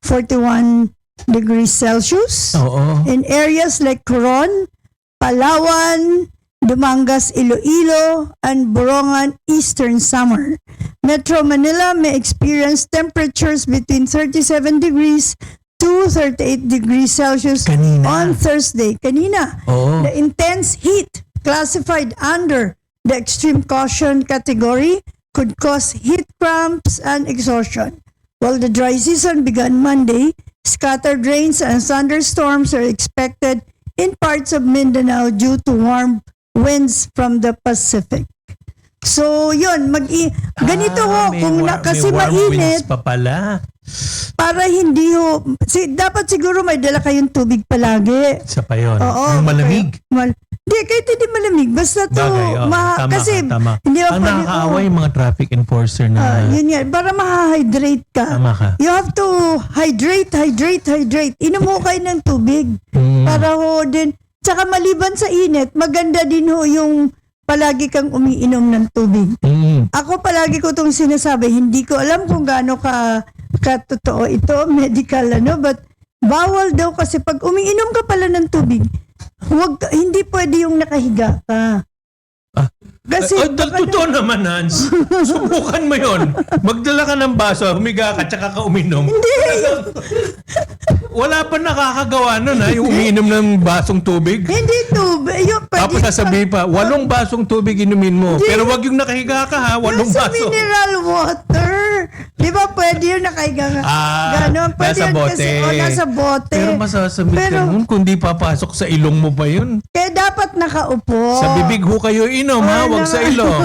41 degrees Celsius. In areas like Coron, Palawan, Dumangas, Iloilo, and Borongan Eastern Samar. Metro Manila may experience temperatures between 37 degrees to 38 degrees Celsius on Thursday. The intense heat classified under the extreme caution category could cause heat cramps and exhaustion. While the dry season began Monday, scattered rains and thunderstorms are expected in parts of Mindanao due to warm winds from the Pacific. So, yun, ganito ho, kasi may warm mainit, winds pa pala. para hindi ho, dapat siguro may dala kayong tubig palagi. Isa pa yun. Oo. Yung malamig. Hindi, kahit hindi malamig. Basta to, Bagay, tama kasi, ka, tama. hindi Ang nakakaaway yung mga traffic enforcer na yun yan, para ma-hydrate ka. tama ka. You have to hydrate. Inom ho kayo ng tubig. Para ho din, tsaka maliban sa init, maganda din ho yung palagi kang umiinom ng tubig. Ako palagi ko itong sinasabi, hindi ko alam kung gaano katotoo ito, medical but bawal daw kasi pag umiinom ka pala ng tubig, hindi pwede yung nakahiga ka. Kasi Totoo naman, Hans. Subukan mo yon. Magdala ka ng baso, humiga ka, tsaka ka uminom. Hindi. Wala pa nakakagawa nun, ha? Yung umiinom ng basong tubig. Hindi tubig. Tapos sasabihin pa, 8 basong tubig inumin mo. Hindi. Pero wag yung nakahiga ka, ha? 8 Sa baso. mineral water. Di ba pwede yun nakahiga ka? Ganon. Pwede nasa yun bote. Kasi, nasa bote. Pero masasabit ka Pero- nun kung di papasok sa ilong mo pa yun. Kaya dapat nakaupo. Sa bibig ho kayo inom, ha? Wag sa ilong.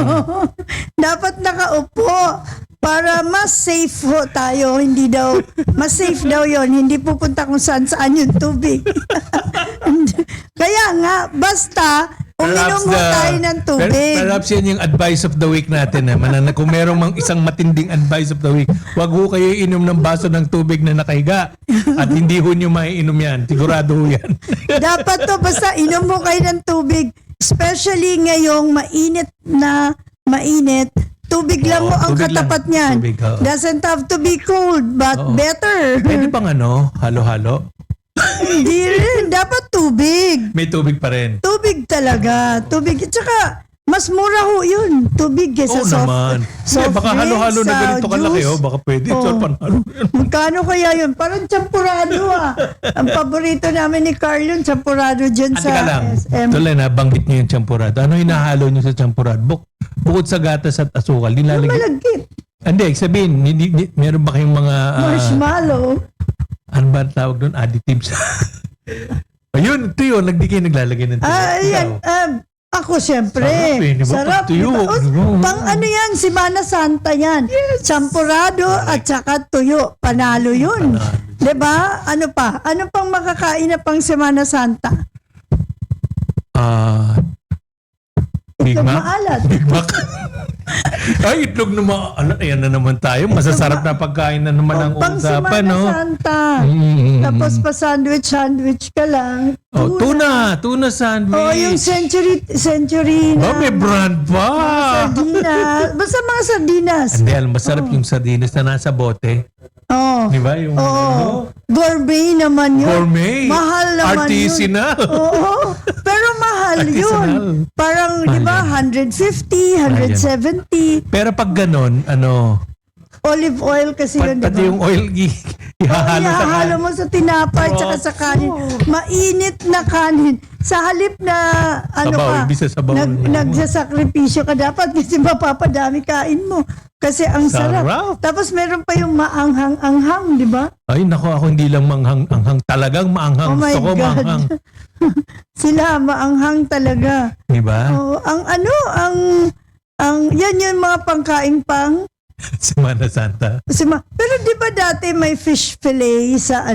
Dapat nakaupo para mas safe ho tayo. Hindi daw, mas safe daw yon. Hindi pupunta kung saan yung tubig. Kaya nga, basta uminom ho tayo ng tubig. Perhaps yan yung advice of the week natin. Kung merong isang matinding advice of the week, wag ho kayo inom ng baso ng tubig na nakahiga. At hindi ho nyo maiinom yan. Sigurado ho yan. Dapat to, basta inom mo kayo ng tubig. Especially ngayong mainit, tubig lang Oo, mo ang tubig lang. katapat niyan. Tubig, oo. Doesn't have to be cold, but Oo. better. Pwede bang halo-halo? Hindi rin. Dapat tubig. May tubig pa rin. Tubig talaga. Tubig. Tsaka, mas mura ho yun. Tubig kesa Oo naman. Baka halo-halo na ganito kalaki. Baka pwede. Oo. Panalo. Magkano kaya yun? Parang champurado Ang paborito namin ni Carl yun, champurado dyan At sa teka lang. SM. Tuloy na, banggit nyo yung champurado. Ano hinahalo nyo sa champurado? Bukod sa gatas at asukal, nilalagay. Malagkit. Hindi, sabihin, meron ba kayong mga... Marshmallow. Ano ba ang tawag doon? Additives. Ayun, ito yun. Hindi kayo naglalagay ng tuyo. Ayan. Ako siyempre. Sarap eh, di ba? Sarap. Pag tuyo. Diba? Di ba? Pang ano yan, Semana Santa yan. Champurado at saka tuyo. Panalo yun. Diba? Ano pa? Ano pang makakain na pang Semana Santa? Big Itlog Mac? maalat. Big Mac. Ay, itlog na ayan na naman tayo. Masasarap na pagkain na naman ang Pang usapan, Semana no? Santa. Mm. Tapos pa sandwich ka lang. Tuna sandwich. Oh, yung century na. May brand pa. Sardinas. Basta mga sardinas. Hindi, alam, masarap yung sardinas na nasa bote. Oh. Di ba? Yung Gourmet naman yun. gourmet. Mahal naman Artisanal. yun. Oo. Pero mahal yun. Artisanal. Parang, di ba, 150, 170. Pero pag ganon, Olive oil kasi yun, di pati ba? yung oil ihahalo sa Ihahalo mo sa tinapay tsaka sa kanin. Mainit na kanin. Sa halip na Sabaw, imbis sa sabaw. nagsasakripisyo ka dapat kasi mapapadami kain mo. Kasi ang sarap. Sarap. Tapos meron pa yung maanghang-anghang, di ba? Ay, nako, ako hindi lang manghang-anghang. Talagang maanghang. Oh my Gusto ko God. maanghang. Sila maanghang talaga. Di ba? Oh, yan yung mga pangkain pang Semana Santa. pero di ba dati may fish fillet sa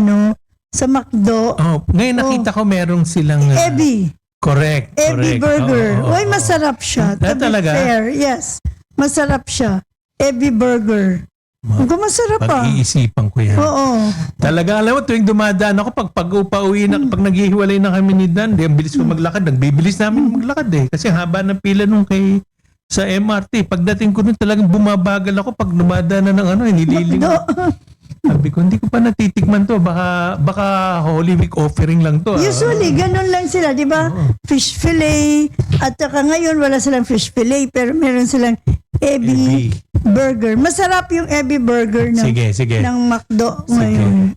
sa McDo? Ngayon nakita ko merong silang... Ebi. Correct. Ebi burger. Uy, masarap siya. To be Talaga? fair, yes. Masarap siya. Ebi burger. Masarap pa. Pag-iisipan ko yan. Oo. Talaga, alam mo, tuwing dumadaan ako, pag pauwi na, pag naghihiwalay na kami ni Dan, ang bilis ko maglakad. Nagbibilis namin maglakad eh. Kasi haba ng pila nung sa MRT. Pagdating ko nun talagang bumabagal ako pag dumadaan na ng nililing. Sabi ko, hindi ko pa natitikman to. Baka Holy Week offering lang to. Usually, ganun lang sila, di ba? Fish fillet. At saka ngayon, wala silang fish fillet, pero meron silang Ebi burger. Masarap yung Ebi burger ng McDo ngayon.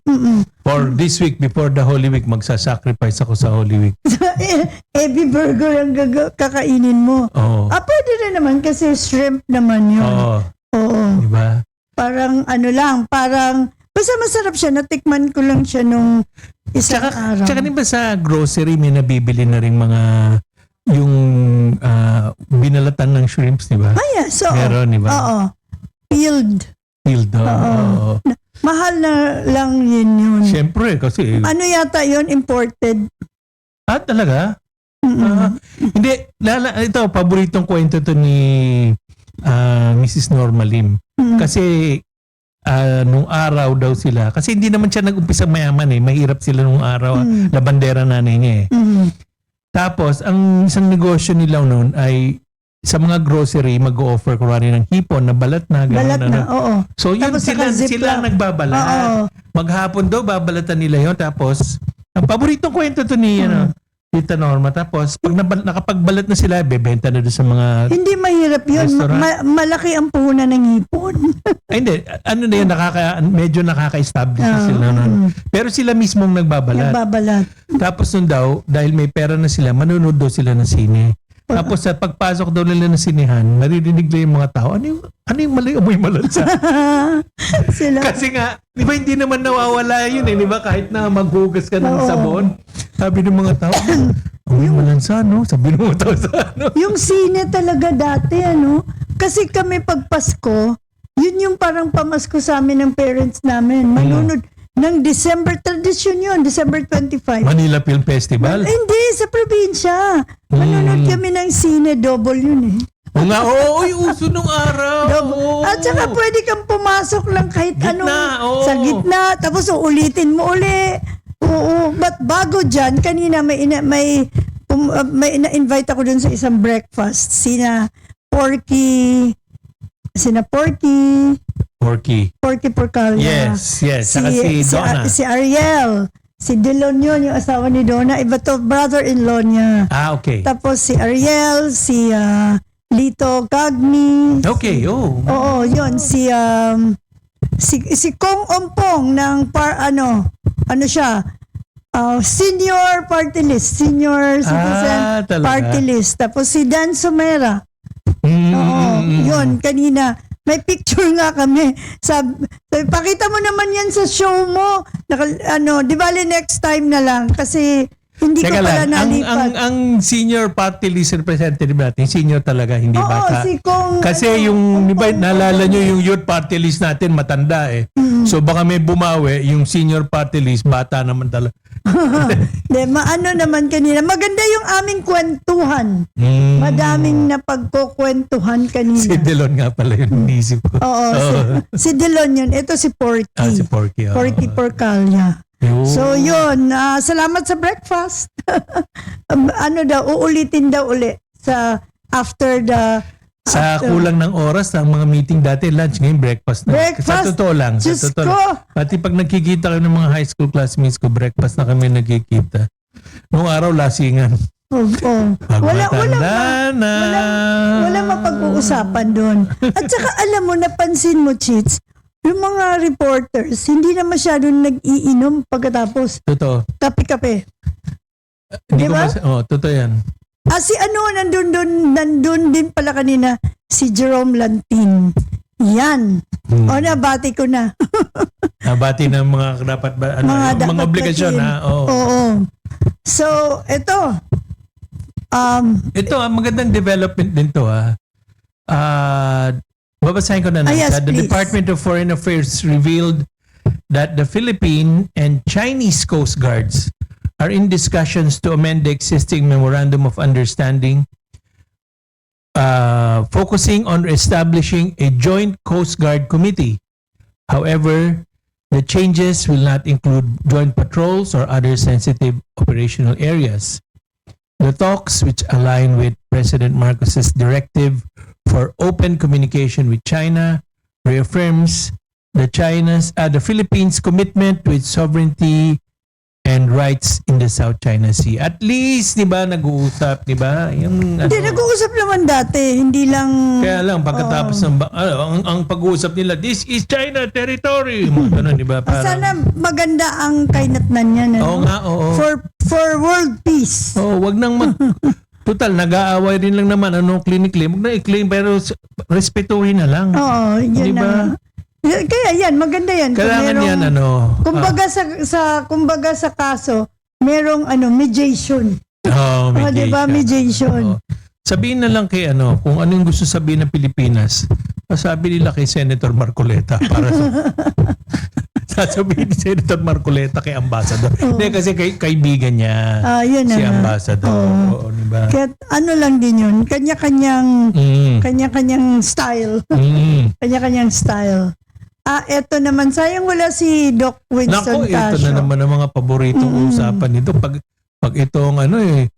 For this week, before the Holy Week, magsasacrifice ako sa Holy Week. Ebi burger ang kakainin mo. Pwede rin naman kasi shrimp naman yun. Oo. Diba? Parang parang Basta masarap siya. Natikman ko lang siya nung isang araw. Tsaka ba sa grocery may nabibili na rin mga yung binalatan ng shrimps, di ba? Yes, oo. Meron, di ba? Oo. Peeled. Oo. Mahal na lang yun. Siyempre, kasi... Ano yata yun? Imported? Talaga? Hindi, ito, paboritong kwento to ni Mrs. Norma Lim. Kasi nung araw daw sila, kasi hindi naman siya nag-umpisa mayaman mahirap sila nung araw, labandera nanay niya Tapos, ang isang negosyo nila noon ay sa mga grocery, mag-o-offer kunwari ng hipon na balat na. Balat na, oo. So, yun Tapos sila nagbabalat. Oo. Maghapon daw, babalatan nila yun. Tapos, ang paboritong kwento to ni Tita Norma. Tapos, pag nakapagbalat na sila, bebenta na doon sa mga... Hindi mahirap yun. Malaki ang puhunan ng hipon. Ay, hindi. Ano na yun, medyo nakaka-establish na sila nun. Pero sila mismong nagbabalat. Tapos nun daw, dahil may pera na sila, manunod daw sila ng sine. Tapos sa pagpasok daw nila ng sinehan, naririnig nila yung mga tao, ano yung mali amoy malansa? Kasi nga, di ba hindi naman nawawala yun di ba? Kahit na maghugas ka ng sabon, sabi ng mga tao, amoy malansa, no? Sabi ng mga tao sa Yung sine talaga dati, Kasi kami pag Pasko, yun yung parang pamasko sa amin ng parents namin. Manunod ng December, tradisyon yun, December 25. Manila Film Festival? Hindi, sa probinsya. Manunod kami ng sine, double yun Uso nung araw. At saka pwede kang pumasok lang kahit sa gitna, tapos uulitin mo uli. Oo, but bago dyan, kanina may na-invite ako dun sa isang breakfast. Sina Porky Porcalia. Yes. Saka si Donna. Si Ariel. Si Delon yun, yung asawa ni Donna. Iba to, brother-in-law niya. Okay. Tapos si Ariel, si Lito Gagni. Okay, Oo, yun. Si Kong Ompong ng ano siya, senior party list, senior citizen party list. Tapos si Dan Sumera. Yun, kanina. May picture nga kami. Sabi, pakita mo naman yan sa show mo. Di bali next time na lang. Kasi hindi ko pala nalipat. Ang senior party list representative natin, senior talaga, hindi bata. Kasi yung, di ba, naalala nyo yung youth party list natin, matanda So baka may bumawi, yung senior party list, bata naman talaga. Ano naman kanina. Maganda yung aming kwentuhan. Madaming napagkukwentuhan kanina. Si Delon nga pala yung inisip ko. Si Delon yun. Ito si Porky. Si Porky. Porky Porcalia. So yun, salamat sa breakfast. Uulitin daw uli sa after the... Sa kulang ng oras ng mga meeting dati, lunch, ngayon breakfast na. Sa totoo lang. Pati pag nagkikita kami ng mga high school classmates ko, breakfast na kami nagkikita. Noong araw, lasingan. Wala mapag-uusapan doon. At saka alam mo, napansin mo, Chits, yung mga reporters, hindi na masyadong nag-iinom pagkatapos. Totoo. Kape-kape. Diba? Totoo yan. Nandun din pala kanina, si Jerome Lantin. Yan. Nabati ko na. Nabati ng mga dapat ba, mga obligasyon Oo. So, ito. Ito, magandang development din to babasahin ko na The Department of Foreign Affairs revealed that the Philippine and Chinese Coast Guards are in discussions to amend the existing Memorandum of Understanding focusing on establishing a joint Coast Guard committee. However, the changes will not include joint patrols or other sensitive operational areas. The talks, which align with President Marcos's directive for open communication with China, reaffirms the Philippines' commitment to its sovereignty and rights in the South China Sea. At least, di ba, nag-uusap, di ba? Hindi, nag-uusap naman dati. Hindi lang... Kaya lang, pagkatapos ng... ang pag-uusap nila, this is China territory. Ganun, di ba? Sana maganda ang kainatnan niya. Oo nga, oo. For world peace. Wag nang total, nag-aaway rin lang naman. Clinic-claim. Huwag na i-claim, pero respetuhin na lang. Yun diba? Kaya yan, maganda yan. Kung Kailangan merong- yan, kumbaga sa kaso, merong mediation. mediation. Diba, mediation. Oo. Sabihin na lang kay kung ano yung gusto sabihin ng Pilipinas, sabi nila kay Senator Marcoleta para sasabihin ni Senator Marcoleta kay Ambassador. Hindi, kasi kaibigan niya Yun si na nga. Ambassador. Oo. Oo, diba? Kaya lang din yun, kanya-kanyang style. Kanya-kanyang style. Eto naman, sayang wala si Doc Winston Nako, ito Casio. na naman ang mga paboritong usapan nito. Pag itong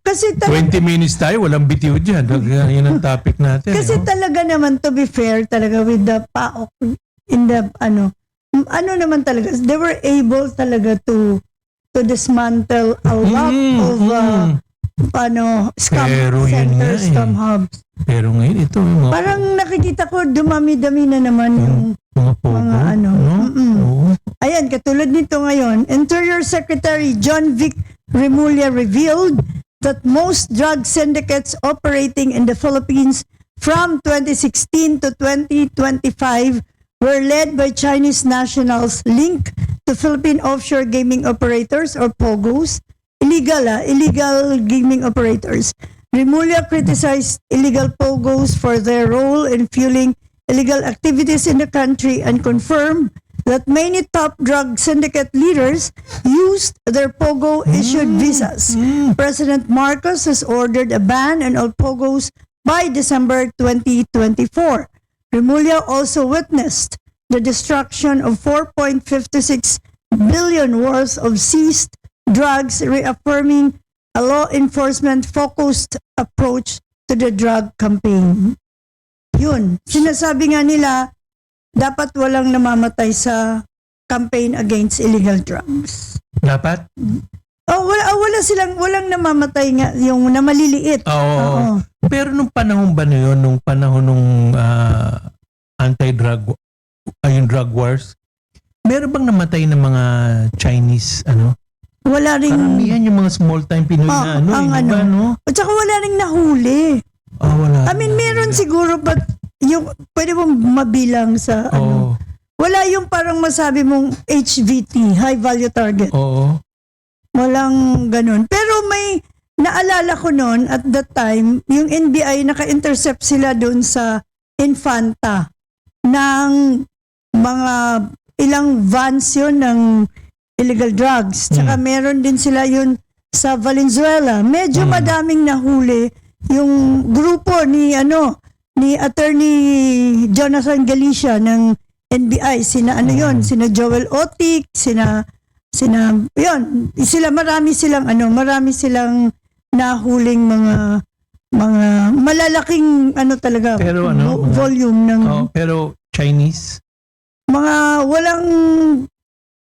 Kasi 20 minutes tayo, walang bitiw dyan. Yan ang topic natin. Kasi talaga naman, to be fair, talaga with the PAOK, in the, naman talaga, they were able talaga to dismantle a lot of, scam Pero yun nga centers, scam hubs. Pero ngayon, ito yung mga, Parang nakikita ko, dumami-dami na naman yung mga pogo. mga Oo. Ayan, katulad nito ngayon, Interior Secretary John Vic Remulla revealed that most drug syndicates operating in the Philippines from 2016 to 2025 were led by Chinese nationals linked to Philippine offshore gaming operators or POGOs, illegal gaming operators. Remulla criticized illegal POGOs for their role in fueling illegal activities in the country and confirmed that many top drug syndicate leaders used their POGO-issued visas. President Marcos has ordered a ban on all POGOs by December 2024. Remulla also witnessed the destruction of 4.56 billion worth of seized drugs, reaffirming a law enforcement-focused approach to the drug campaign. Yun, sinasabi nga nila, dapat walang namamatay sa campaign against illegal drugs. Dapat? Walang namamatay nga, yung na maliliit. Oo. Pero nung panahon ba na yun, nung panahon nung anti-drug, yung drug wars, meron bang namatay ng mga Chinese, Wala ring... Karamihan yung mga small-time Pinoy na At saka wala ring nahuli. Wala. Meron siguro, but yung pwede mong mabilang sa wala yung parang masabi mong HVT, high value target. Oo. Walang ganun. Pero may naalala ko noon at that time, yung NBI naka-intercept sila doon sa Infanta ng mga ilang vans yun ng illegal drugs. Tsaka meron din sila yun sa Valenzuela. Medyo madaming nahuli yung grupo ni Attorney Jonathan Galicia ng NBI, sina Joel Otic, marami silang nahuling mga malalaking talaga Pero volume ng pero Chinese?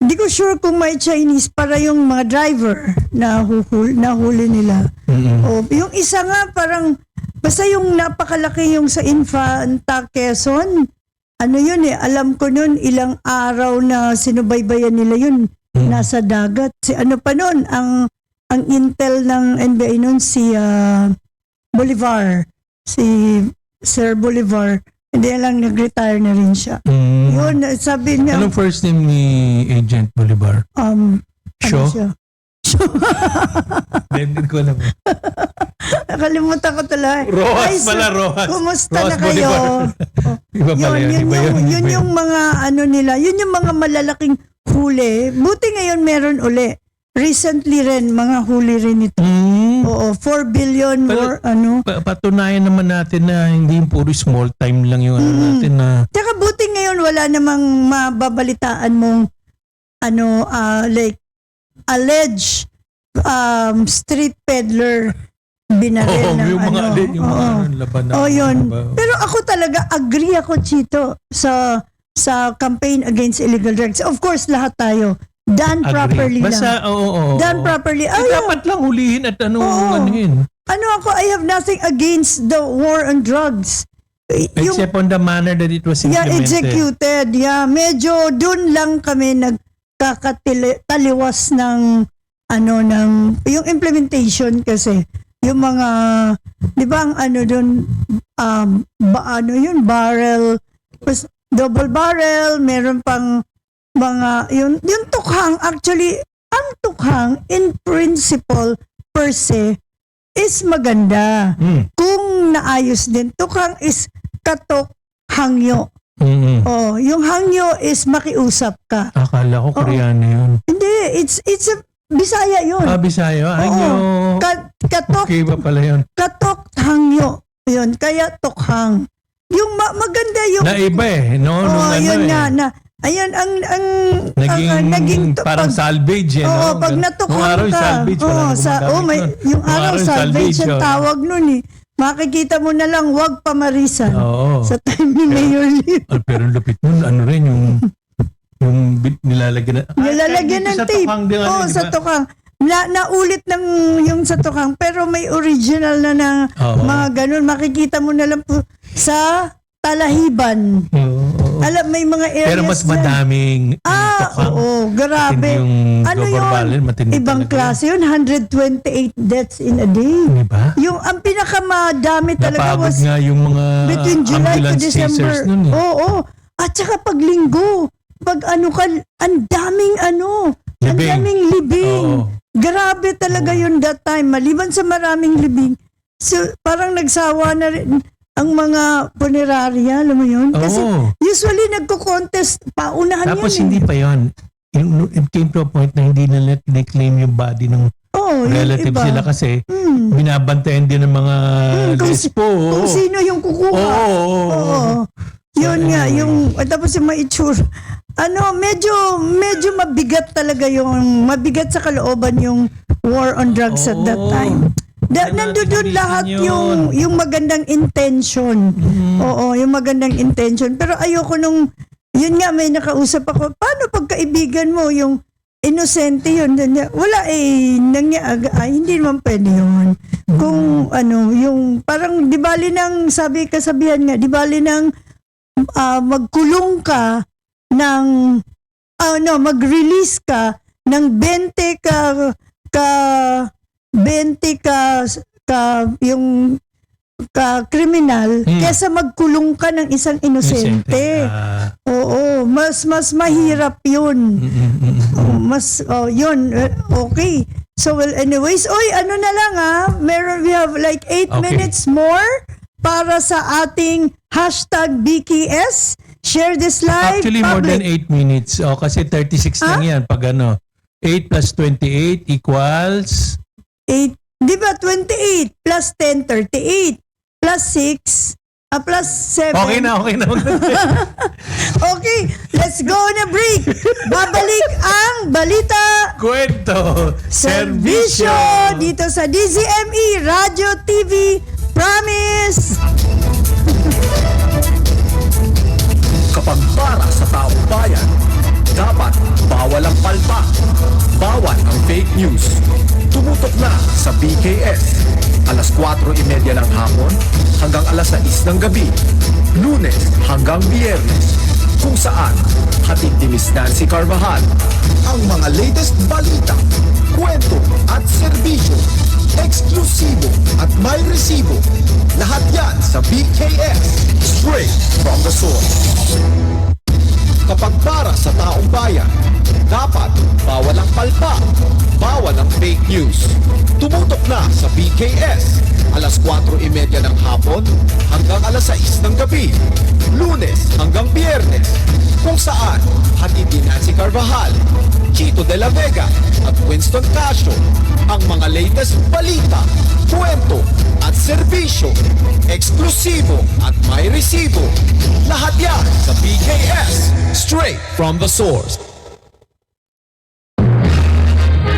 Hindi ko sure kung may Chinese para yung mga driver na nahuli nila. Yung isa nga parang basta yung napakalaki yung sa Infanta Quezon, alam ko nun ilang araw na sinubaybayan nila yun, nasa dagat. Ang intel ng NBI nun si Bolivar, si Sir Bolivar, hindi lang nag-retire na rin siya. Yun, sabi niya. Anong first name ni Agent Bolivar? Ano siya? Hindi ko alam. Nakalimutan ko tuloy. Rojas pala, Rojas. Kumusta Rojas na kayo? Iba pala Yun yung mga nila, yun yung mga malalaking huli. Buti ngayon meron uli. Recently rin, mga huli rin ito. Oo, 4 billion more, Patunayan naman natin na hindi yung puro small time lang yung natin na... Tsaka buti ngayon wala namang mababalitaan mong like alleged street peddler binaril ng yung mga laban na. Yun. Pero ako talaga agree ako, Chito, sa campaign against illegal drugs. Of course, lahat tayo. Done properly Basta, lang. Done properly. Dapat lang hulihin at anuhin. I have nothing against the war on drugs. Except on the manner that it was implemented. Executed. Medyo dun lang kami nagkakataliwas ng yung implementation kasi yung mga, di ba ang dun, barrel, double barrel, meron pang mga, yung tukhang, actually, ang tukhang in principle per se is maganda. Kung naayos din, tukhang is katok hangyo. Oh, yung hangyo is makiusap ka. Akala ko Koreano yun. Hindi, it's a Bisaya yun. Bisaya? Hangyo. Katok, Okay ba pala yun? katok hangyo. Yun, kaya tokhang. Yung maganda yung... Naiba No? Nung yun nga. Ayun, Naging parang salvage Oo, pag natukhang ka. Salvage, Yung araw salvage ang yun. tawag nun eh. Makikita mo na lang, wag pamarisan. Oo. Sa time ni Mayor Lim. Pero lupit nun, rin yung nilalagyan Nilalagyan ng tape. Sa tukhang. Naulit ng yung sa tukhang, pero may original na ng mga ganun. Makikita mo na lang po sa Talahiban. Alam, may mga areas pero mas madaming tukhang. Grabe. Ano yun? Ibang klase yun. 128 deaths in a day. Diba? Yung ang pinakamadami talaga Napagod was nga yung mga between July to ambulance December. chasers nun. At saka pag linggo, pag ang daming libing. Grabe talaga yun that time. Maliban sa maraming libing, so, parang nagsawa na rin ang mga punerarya, alam mo yun? Kasi usually nagko-contest, paunahan Tapos yan. hindi pa yun. It came to a point na hindi na claim yung body ng relatives iba. sila kasi binabantayan din ng mga lespo. Kung sino yung kukuha. Yun nga, tapos yung maitsura. Medyo mabigat talaga mabigat sa kalooban yung war on drugs at that time. Nandun lahat yung magandang intention. Yung magandang intention. Pero ayoko yun nga, may nakausap ako, paano pagkaibigan mo yung inosente yun? Wala hindi naman pwede yun. Kung yung parang di bali ng, kasabihan nga, di bali ng magkulong ka ng mag-release ka ng 20 yung kriminal kesa magkulong ka ng isang inosente. Mas mahirap yun. Okay. So well, anyways, na lang we have like 8 minutes more para sa ating #BKS. Share this live. Actually, more than 8 minutes. Kasi 36 lang yan. Pag 8 plus 28 equals... 8. Di ba 28 plus 10, 38. Plus 6, plus 7. Okay na. Okay, let's go on a break. Babalik ang Balita Kwento Serbisyo dito sa DZME Radio TV. Promise! Kapag para sa taong bayan, dapat bawal ang palpa, bawal ang fake news. Tumutok na sa BKS, alas 4:30 ng hapon hanggang alas 6 ng gabi, Lunes hanggang Biyernes, kung saan hatid ni Miss Nancy Carvajal ang mga latest balita, kwento at serbisyo, eksklusibo at may resibo. Lahat yan sa BKS, straight from the source. Kapag para sa taong bayan, dapat bawal ang palpa, bawal ang fake news. Tumutok na sa BKS, alas 4:30 ng hapon hanggang alas 6 ng gabi, Lunes hanggang Biyernes, kung saan hatid ni Nancy Carvajal, Chito de la Vega at Winston Casio ang mga latest balita, kwento at serbisyo, eksklusibo at may resibo. Lahat yan sa BKS, straight from the source.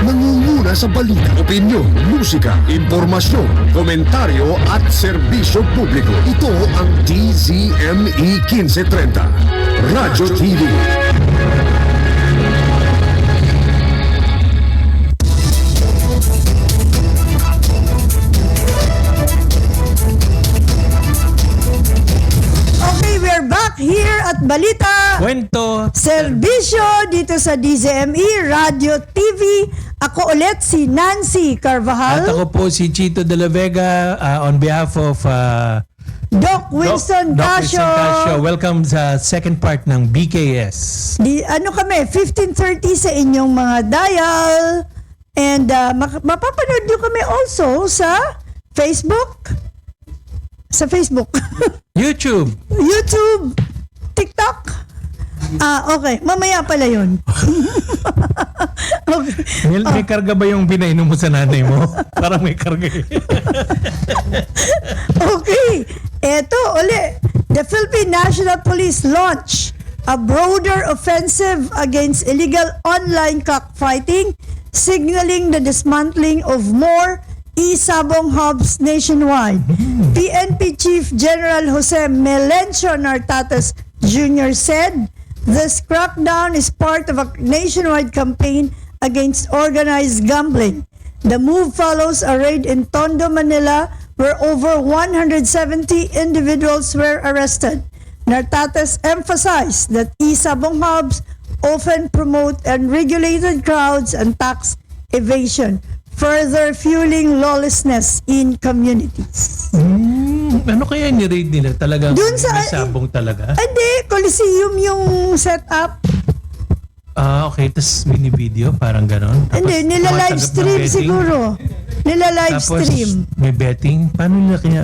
Nangunguna sa balita, opinyon, musika, impormasyon, komentaryo at serbisyo publiko. Ito ang DZME 1530, Radyo TV. Here at Balita Kwento Serbisyo dito sa DZME Radio TV. Ako ulit si Nancy Carvajal. At ako po si Chito de la Vega on behalf of Doc Winston Doc Casio. Winston Casio, welcome sa second part ng BKS. Ano kami, 15:30 sa inyong mga dial. And mapapanood nyo kami also sa Facebook. Sa Facebook. YouTube. YouTube. TikTok. Okay. Mamaya pala yun. Okay. May karga ba yung pinainom mo sa nanay mo? Parang may karga. Okay. Eto, uli. The Philippine National Police launch a broader offensive against illegal online cockfighting, signaling the dismantling of more e-sabong hubs nationwide. PNP Chief General Jose Melencio Nartates Jr. said this crackdown is part of a nationwide campaign against organized gambling. The move follows a raid in Tondo, Manila, where over 170 individuals were arrested. Nartates emphasized that e-sabong hubs often promote unregulated crowds and tax evasion, further fueling lawlessness in communities. Ano kaya ni-raid nila? Talagang Dun sa- may sabong talaga? Hindi, Coliseum yung setup. Okay. Tapos mini-video, parang ganon. Tapos, Hindi, nila tumatanggap live ng stream betting. siguro. Nila live Tapos, stream. may betting. Paano nila kaya?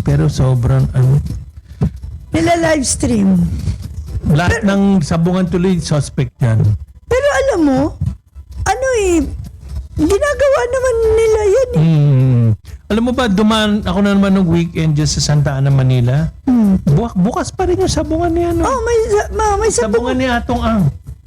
Pero sobrang Nila live stream. lahat ng sabungan tuloy, suspect yan. Pero alam mo, ginagawa naman nila yan eh. Alam mo ba, dumaan ako na naman ng weekend dyan sa Santa Ana, Manila. Bukas pa rin yung sabungan niya. No? Oh, may Sabungan sabungan. ni Atong Ang.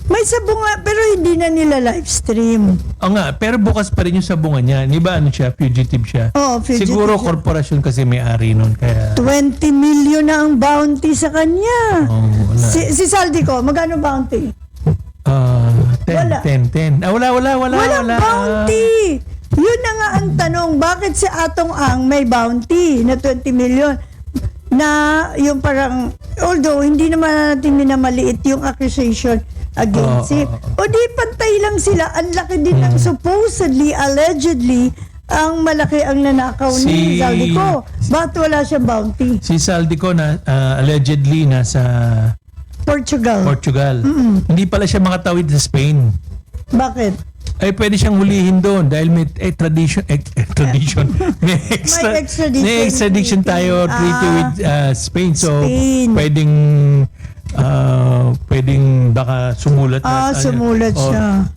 May sabungan, pero hindi na nila live stream. Oo nga, pero bukas pa rin yung sabungan niya. Di ba ano siya, fugitive siya? Oo, fugitive Siguro siya. korporasyon kasi may-ari nun. Kaya, 20 million na ang bounty sa kanya. wala. Si Saldico, magkano bounty? 10, Wala. 10. Wala. Walang bounty! Yun na nga ang tanong, bakit si Atong Ang may bounty na 20 million? Na yung parang, although hindi naman natin minamaliit yung accusation against him. O di pantay lang sila, ang laki din ng supposedly, allegedly, ang malaki ang nanakaw ni Saldico. Bakit wala siyang bounty? Si Saldico na allegedly nasa Portugal. Hindi pala siya makatawid sa Spain. Bakit? Ay pwede siyang hulihin doon dahil may tradition may extradition tayo treaty with Spain, so Spain. pwedeng baka sumulat Sumulat siya.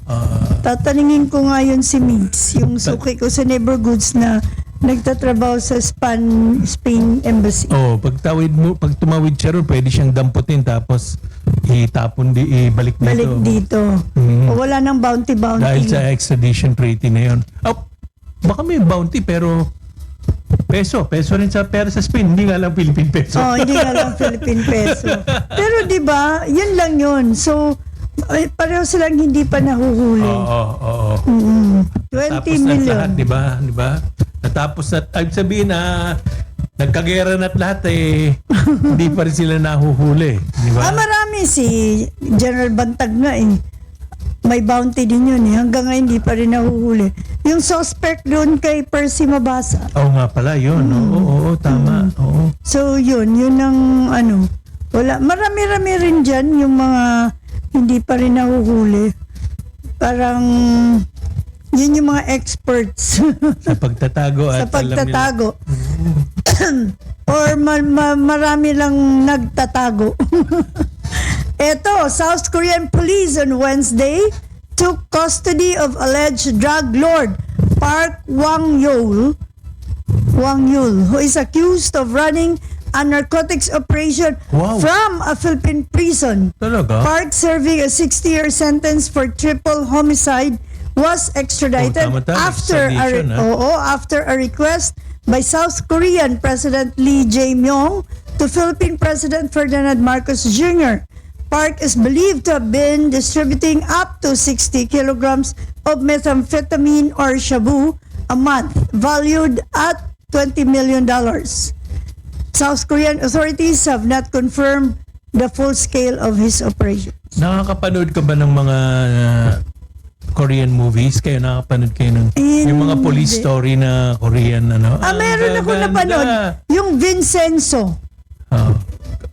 Tatanungin ko nga yun si Mix, yung suki ko sa neighborhoods na nagtatrabaho sa Spain Embassy. pag tumawid siya ron, pwede siyang damputin tapos ibalik dito. Balik dito. O wala nang bounty. Dahil sa extradition treaty na yun. Baka may bounty pero peso rin sa pera sa Spain, hindi nga lang Philippine peso. Hindi nga lang Philippine peso. Pero di ba, yun lang yun. So, pareho silang hindi pa nahuhuli. Oo. 20 Tapos million. na lahat, di ba? Natapos na, I'd sabihin na nagkagera na't lahat hindi pa rin sila nahuhuli. Di ba? Marami si General Bantag nga eh. May bounty din yun eh. Hanggang ngayon hindi pa rin nahuhuli. Yung suspect doon kay Percy Mabasa. Oo nga pala, yun. Oo, tama. Oo. So yun ang wala. Marami-rami rin dyan yung mga hindi pa rin nahuhuli. Parang yun yung mga experts Sa pagtatago sa at pagtatago. Or marami lang nagtatago. Eto, South Korean police on Wednesday took custody of alleged drug lord Park Wang-yul, who is accused of running a narcotics operation from a Philippine prison. Talaga? Park, serving a 60-year sentence for triple homicide, was extradited after a request by South Korean President Lee Jae-myung to Philippine President Ferdinand Marcos Jr. Park is believed to have been distributing up to 60 kilograms of methamphetamine or shabu a month, valued at $20 million. South Korean authorities have not confirmed the full scale of his operation. Nakakapanood ka ba ng mga Korean movies? Kayo nakapanood kayo ng yung mga police Hindi. story na Korean ano? Meron ako gaganda. napanood. Yung Vincenzo. Oh,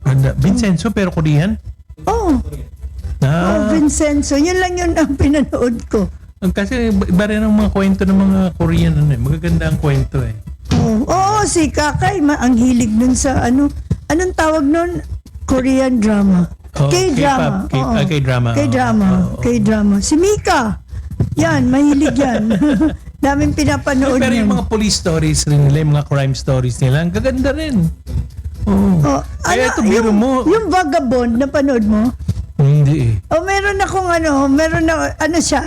ganda. Vincenzo pero Korean? Oh, Vincenzo. Yun lang yun ang pinanood ko. Kasi iba rin ang mga kwento ng mga Korean ano eh. Magaganda ang kwento eh. Oo, si Kakay, ang hilig nun sa anong tawag nun? Korean drama. Oh, K-drama. K-pop, Oo. K-drama. K-drama. Oo. K-drama. Si Mika. Yan, mahilig yan. Daming pinapanood Pero yung yan. mga police stories rin nila, yung mga crime stories nila, ang gaganda rin. Oo. Oh, Kaya ito, biro mo. Yung Vagabond, napanood mo? Hindi eh. Meron akong meron na, siya,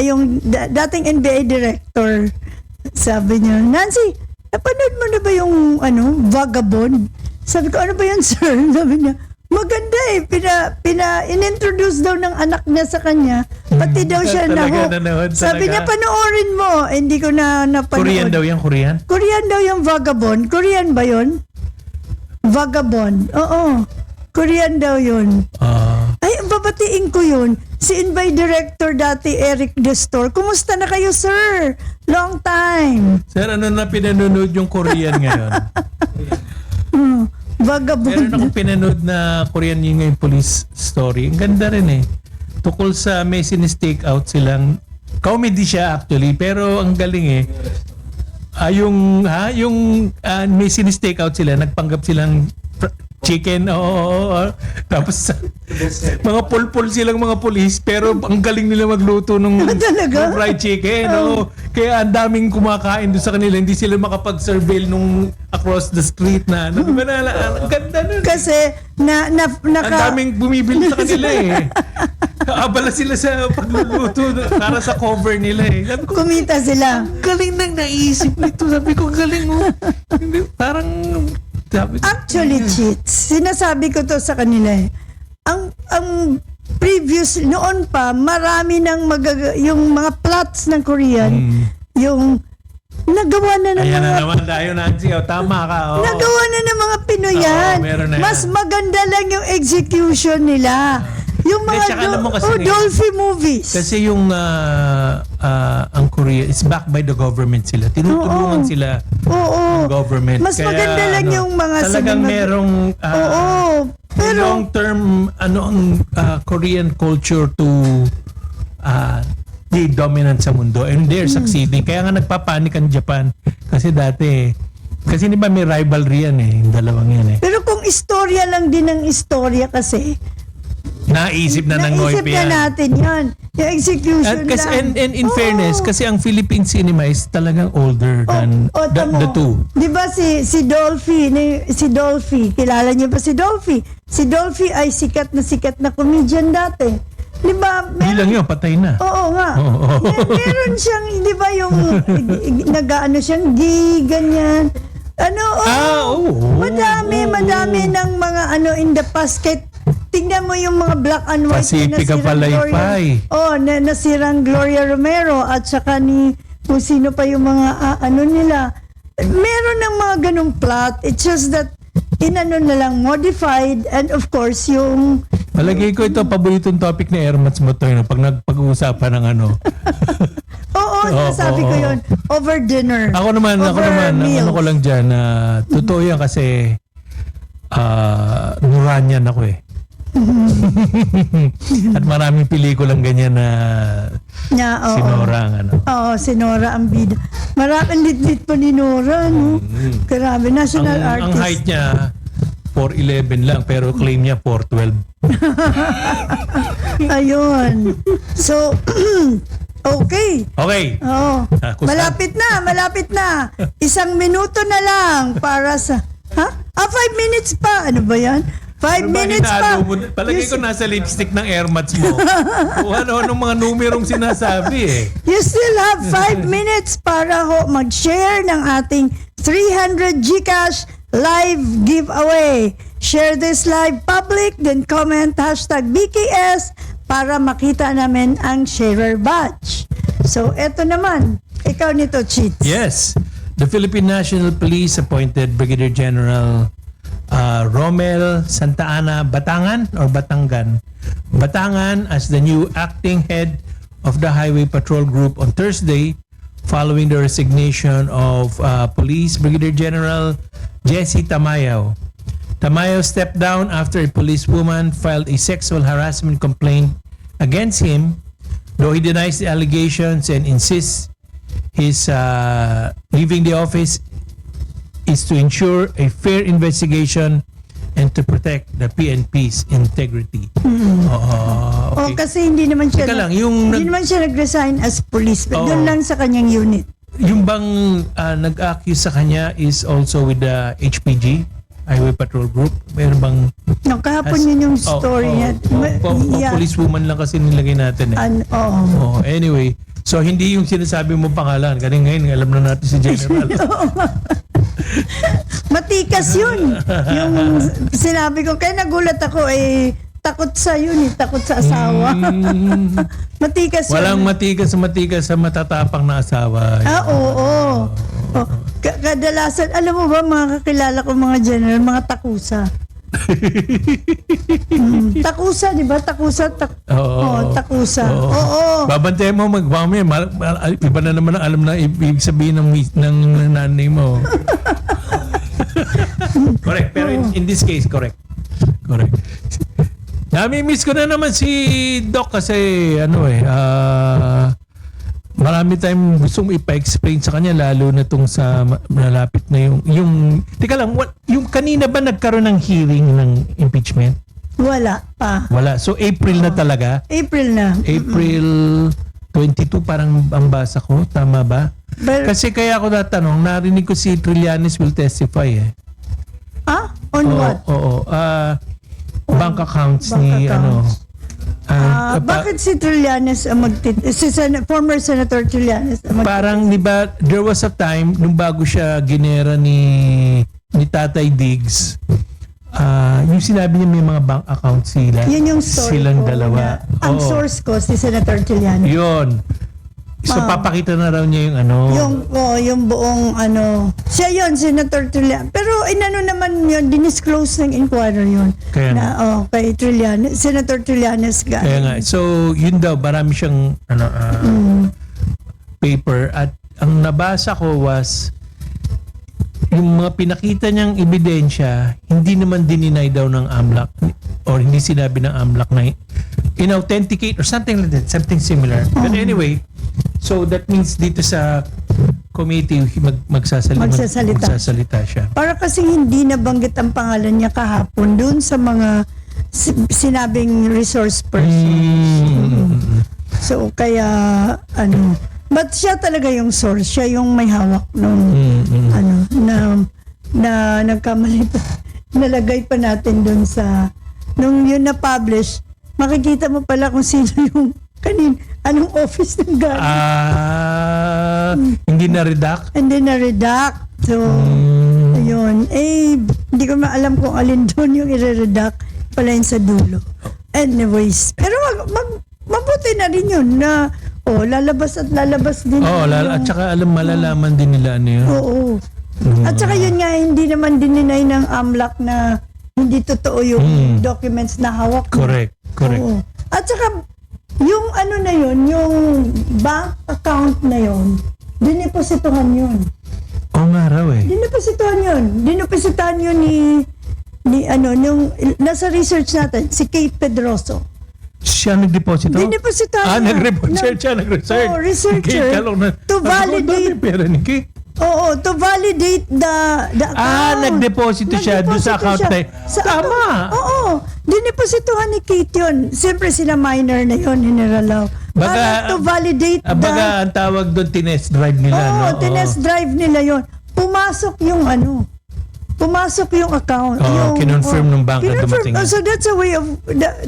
yung dating NBA director, sabi niya, Nancy, napanood mo na ba yung, Vagabond? Sabi ko, ano ba yan, sir? Sabi niya, maganda eh, in-introduce daw ng anak niya sa kanya, pati daw siya Talaga, na, nanood sabi talaga. niya, panoorin mo, hindi ko na napanood. Korean daw yan, Korean? Korean daw yung Vagabond. Korean ba yun? Vagabond. Oo. Korean daw yun. Ay, babatiin ko yun. Si Invay Director dati, Eric Destor. Kumusta na kayo, sir? Long time. Sir, ano na pinanonood yung Korean ngayon? Vagabond. Meron akong pinanood na Korean yung police story. Ang ganda rin eh. Tukol sa may sinistake-out silang, comedy siya actually, pero ang galing eh. Yung may sinistake-out sila, nagpanggap silang chicken, tapos mga pulpul silang mga police, pero ang galing nila magluto ng Talaga? fried chicken. Kaya ang daming kumakain doon sa kanila, hindi sila makapag-surveil nung across the street na ano. Diba ang ganda nun. Kasi, Ang daming bumibili sa kanila eh. Abala sila sa pagluluto para sa cover nila eh. Sabi ko, kumita sila. galing nang naisip nito. Sabi ko, galing oh. Hindi, parang, sabi ko, Actually, cheats. Sinasabi ko to sa kanila eh. Ang previous, noon pa, marami ng yung mga plots ng Korean, yung nagawa na ng ayan mga na naman tayo, Nancy. Tama ka. nagawa na ng mga Pinoyan. Oo, meron na yan. Mas maganda lang yung execution nila. Yung Hindi, mga tsaka alam mo kasi Dolphy movies. Kasi yung ang Korea is backed by the government sila. Tinutulungan sila ng government. Mas maganda lang yung mga talagang cinema- merong Pero long-term ang Korean culture to the dominant sa mundo, and they're succeeding. Kaya nga nagpapanik ang Japan kasi dati kasi di ba may rivalry yan eh, yung dalawang yan eh. pero kung istorya lang din ng istorya kasi, Naisip na ng naisip Ngoype na yan. natin yan. Yung execution At kasi, lang. and in Oo. fairness, kasi ang Philippine cinema is talagang older than the two. Di ba si Dolphy, kilala niyo ba si Dolphy? Si Dolphy ay sikat na comedian dati. Di ba? Hindi lang yun, patay na. Oo nga. Oo. Meron siyang, di ba yung nag-ano siyang ganyan. Madami ng mga in the past. Tingnan mo yung mga black and white Pacifica na Palaypay. nasirang Gloria Romero at saka kung sino pa yung mga nila. Meron ng mga ganung plot. It's just that na lang modified, and of course yung Palagay ko ito, paboritong topic ni Ermats Motoy na pag nagpag-uusapan ng ano. nasabi ko yun, over dinner. Ako naman, ang meals. ano ko lang dyan, totoo yan kasi Nuranyan ako eh. At maraming pelikulang ganyan na si Nora ang ano. Oo, si Nora ang bida. Maraming lit-lit pa ni Nora, no? Grabe, national artist. Ang height niya 4'11 lang pero claim niya 4'12. Ayun. So, okay. Okay. Oo. Malapit na. 1 minuto na lang para sa... 5 minutes pa. Ano ba yan? 5 minutes pa. Palagay ko nasa lipstick ng Airmats mo. O ano mga numerong sinasabi eh. You still have 5 minutes para mag-share ng ating 300 GCash live giveaway. Share this live public, then comment #BKS para makita namin ang sharer badge. So, eto naman. Ikaw nito, Cheats. Yes. The Philippine National Police appointed Brigadier General Romel Santa Ana Batangan as the new acting head of the Highway Patrol Group on Thursday following the resignation of Police Brigadier General Jesse Tamayo. Tamayo stepped down after a policewoman filed a sexual harassment complaint against him, though he denies the allegations and insists his leaving the office is to ensure a fair investigation and to protect the PNP's integrity. O kasi hindi naman siya Teka lang, yung hindi naman siya nag-resign as police, but Oo. doon lang sa kanyang unit. yung bang nag-accuse sa kanya is also with the HPG, Highway Patrol Group. Meron bang No, kahapon yun yung story niya. Yeah. policewoman lang kasi nilagay natin eh. Oo. Anyway, so hindi yung sinasabi mo pangalan. Kasi ngayon, alam na natin si General. Matikas yun. Yung sinabi ko, kaya nagulat ako takot sa yun takot sa asawa. Matikas yun. Walang matikas sa matatapang na asawa. Oo. Kadalasan, alam mo ba mga kakilala ko mga general, mga takusa. Takusa, di ba? Takusa. Takusa. Oo. Babantayan mo magpamay. Iba na naman ang alam na ibig sabihin ng nanay mo. Correct. Pero in this case, correct. Nami-miss ko na naman si Doc kasi marami tayong gustong ipa-explain sa kanya lalo na tong sa malapit na yung teka lang, yung kanina ba nagkaroon ng hearing ng impeachment? Wala pa. Wala. So April na talaga? April na. April 22 parang ang basa ko, tama ba? Kasi kaya ako natanong, narinig ko si Trillanes will testify eh. On what? Oo. Bank accounts ni accounts. bakit Bakit si Trillanes former Senator Trillanes parang di ba there was a time nung bago siya ginera ni Tatay Diggs, yung sinabi niya may mga bank accounts Yun yung story silang ko dalawa. ang source ko si Senator Trillanes. Yun. So papakita na raw niya yung yung buong siya yun, Senator Trillanes. Pero naman yun, dinisclose ng inquirer yun. Kaya kay Trillanes, Senator Trillanes galing. Kaya nga. So yun daw, marami siyang paper at ang nabasa ko was yung mga pinakita niyang ebidensya, hindi naman dininay daw ng AMLAC or hindi sinabi ng AMLAC na inauthenticate or something like that, something similar. But anyway, so that means dito sa committee magsasalita siya. Para kasi hindi nabanggit ang pangalan niya kahapon doon sa mga sinabing resource person. So kaya but siya talaga yung source, siya yung may hawak nung na nagkamali pa, nalagay pa natin doon sa nung yun na publish, makikita mo pala kung sino yung anong office ng galing. Hindi na-redact? Hindi na-redact. So, yun. Hindi ko maalam kung alin doon yung i-redact pala yun sa dulo. Anyways, pero mabuti na rin yun na lalabas din. At saka malalaman din nila ano yun. Oo. At saka yun nga, hindi naman dininay ng AMLAC na hindi totoo yung documents na hawak. Correct. Oo. At saka, yung na yun, yung bank account na yun, dinipositohan yun. Oo nga raw eh. Dinipositohan yun ni yung nasa research natin, si Kate Pedroso. Siya nagdeposito? Dinipositohan nag-research. Oo, researcher. To validate. Pera ni Kate. Oo, to validate the account. Nagdeposito siya doon sa account na tama. Oo, dinipositohan ni Kate yun. Siyempre sila minor na yun, hiniralaw. Para to validate ang tawag doon, tinest drive nila. Tinest drive nila yun. Pumasok yung account. Kinonfirm ng bank na dumating. So that's a way of,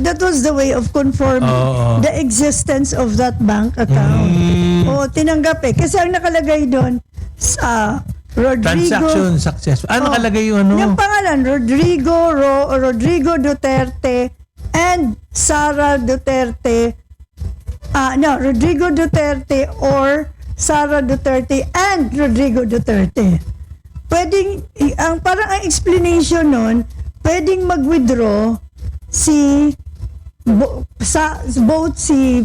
that was the way of confirming the existence of that bank account. Tinanggap Kasi ang nakalagay doon, Rodrigo. Transaction successful. Nakalagay yung Yung pangalan, Rodrigo Duterte and Sara Duterte. Rodrigo Duterte or Sara Duterte and Rodrigo Duterte. Parang ang explanation nun, pwedeng mag-withdraw both si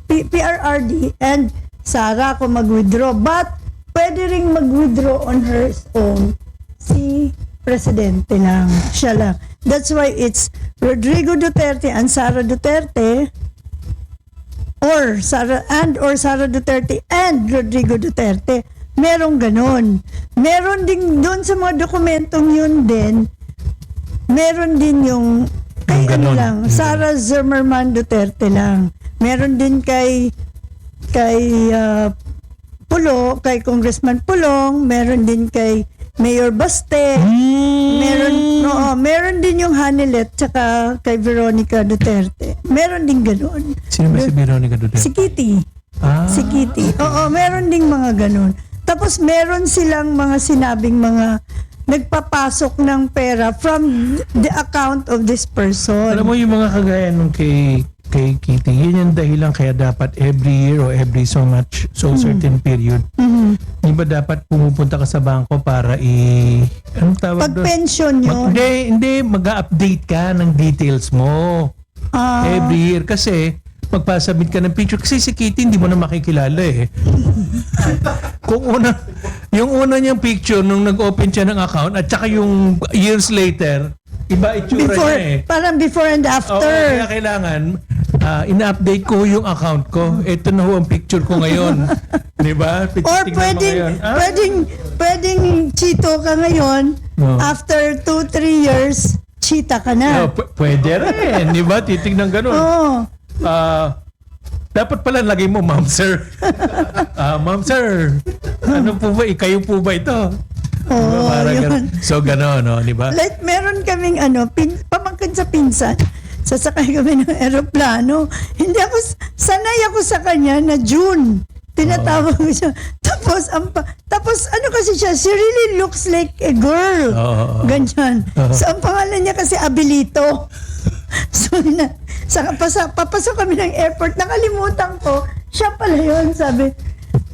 PRRD and Sara kung mag-withdraw. But pwede ring mag-withdraw on her own si Presidente lang. Siya lang. That's why it's Rodrigo Duterte and Sara Duterte or Sara Duterte and Rodrigo Duterte. Merong ganon. Meron din doon sa mga dokumentong yun din, meron din yung kay Yung ganon. lang, Sara Zimmerman Duterte lang. Meron din kay Pulo, kay Congressman Pulong, meron din kay Mayor Baste, meron din yung Hanilet tsaka kay Veronica Duterte. Meron din ganon. Sino ba si Veronica Duterte? Si Kitty. Si Kitty. Oo, meron ding mga ganon. Tapos meron silang mga sinabing mga nagpapasok ng pera from the account of this person. Alam mo yung mga kagaya nung kay Kitty, yun yung dahilan kaya dapat every year or every so certain period. Di ba dapat pumupunta ka sa bangko para anong tawag doon? Pag-pension yun. Hindi, mag-update ka ng details mo. Every year kasi magpasabit ka ng picture kasi si Kitty hindi mo na makikilala eh. Yung una niyang picture nung nag-open siya ng account at saka yung years later, iba itsura niya eh. Parang before and after. Oo, kaya kailangan ina-update ko yung account ko. Ito na ho ang picture ko ngayon. Di ba? Or pwedeng chito ka ngayon, after 2-3 years, chita ka na. Pwede rin. Di ba? Titignan ganun. Oo. Dapat pala lagay mo, Ma'am Sir. Ma'am Sir, ano po ba? Kayo po ba ito? Oo, yun. So, gano'n, no? Di ba? Like, meron kaming pamangkin sa pinsan. Sasakay kami ng eroplano. Sanay ako sa kanya na June. Tinatawag ko siya. Tapos ano kasi siya, she really looks like a girl. Ganyan. So, ang pangalan niya kasi Abilito. So, papasok kami ng airport. Nakalimutan ko. Siya pala yun. Sabi,